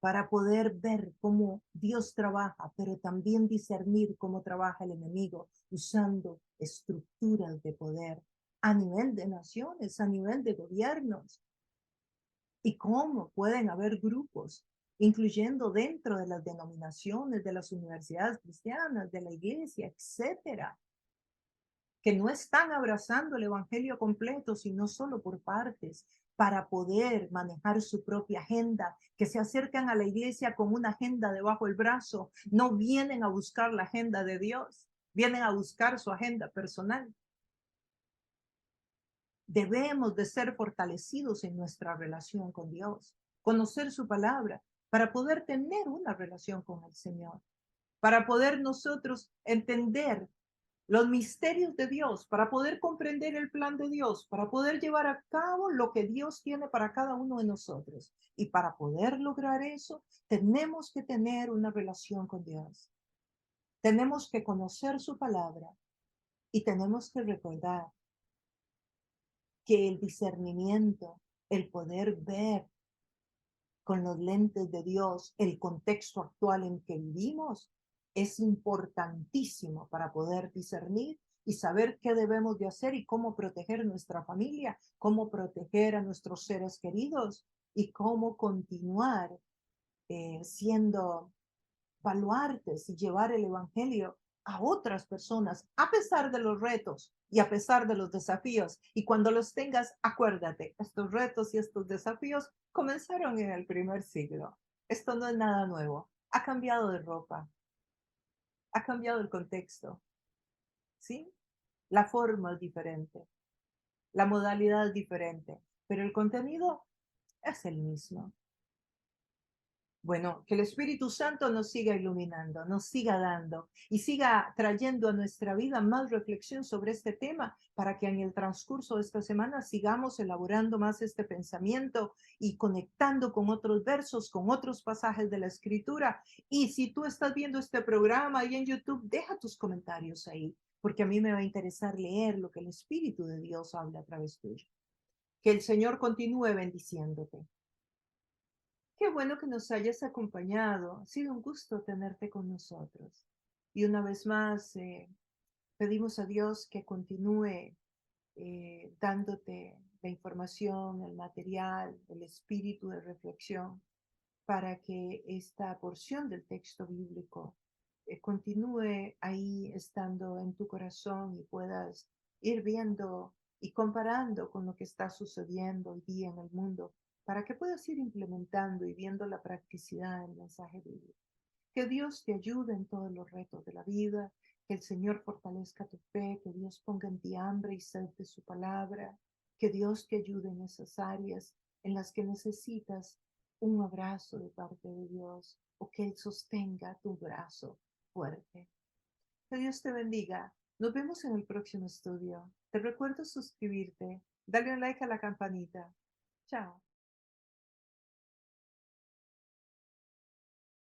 para poder ver cómo Dios trabaja, pero también discernir cómo trabaja el enemigo usando estructuras de poder a nivel de naciones, a nivel de gobiernos, y cómo pueden haber grupos, incluyendo dentro de las denominaciones, de las universidades cristianas, de la iglesia, etcétera, que no están abrazando el evangelio completo, sino solo por partes, para poder manejar su propia agenda, que se acercan a la iglesia con una agenda debajo del brazo, no vienen a buscar la agenda de Dios, vienen a buscar su agenda personal. Debemos de ser fortalecidos en nuestra relación con Dios, conocer su palabra, para poder tener una relación con el Señor, para poder nosotros entender los misterios de Dios, para poder comprender el plan de Dios, para poder llevar a cabo lo que Dios tiene para cada uno de nosotros. Y para poder lograr eso, tenemos que tener una relación con Dios. Tenemos que conocer su palabra y tenemos que recordar que el discernimiento, el poder ver con los lentes de Dios el contexto actual en que vivimos es importantísimo para poder discernir y saber qué debemos de hacer y cómo proteger nuestra familia, cómo proteger a nuestros seres queridos y cómo continuar siendo baluartes y llevar el evangelio a otras personas, a pesar de los retos y a pesar de los desafíos. Y cuando los tengas, acuérdate, estos retos y estos desafíos comenzaron en el primer siglo. Esto no es nada nuevo. Ha cambiado de ropa, ha cambiado el contexto, ¿sí? La forma es diferente, la modalidad es diferente, pero el contenido es el mismo. Bueno, que el Espíritu Santo nos siga iluminando, nos siga dando y siga trayendo a nuestra vida más reflexión sobre este tema para que en el transcurso de esta semana sigamos elaborando más este pensamiento y conectando con otros versos, con otros pasajes de la Escritura. Y si tú estás viendo este programa ahí en YouTube, deja tus comentarios ahí, porque a mí me va a interesar leer lo que el Espíritu de Dios habla a través tuyo. Que el Señor continúe bendiciéndote. Qué bueno que nos hayas acompañado. Ha sido un gusto tenerte con nosotros. Y una vez más, pedimos a Dios que continúe dándote la información, el material, el espíritu de reflexión, para que esta porción del texto bíblico continúe ahí estando en tu corazón y puedas ir viendo y comparando con lo que está sucediendo hoy día en el mundo para que puedas ir implementando y viendo la practicidad del mensaje bíblico. Que Dios te ayude en todos los retos de la vida, que el Señor fortalezca tu fe, que Dios ponga en ti hambre y sed de su palabra, que Dios te ayude en esas áreas en las que necesitas un abrazo de parte de Dios o que Él sostenga tu brazo fuerte. Que Dios te bendiga. Nos vemos en el próximo estudio. Te recuerdo suscribirte, darle un like a la campanita. Chao.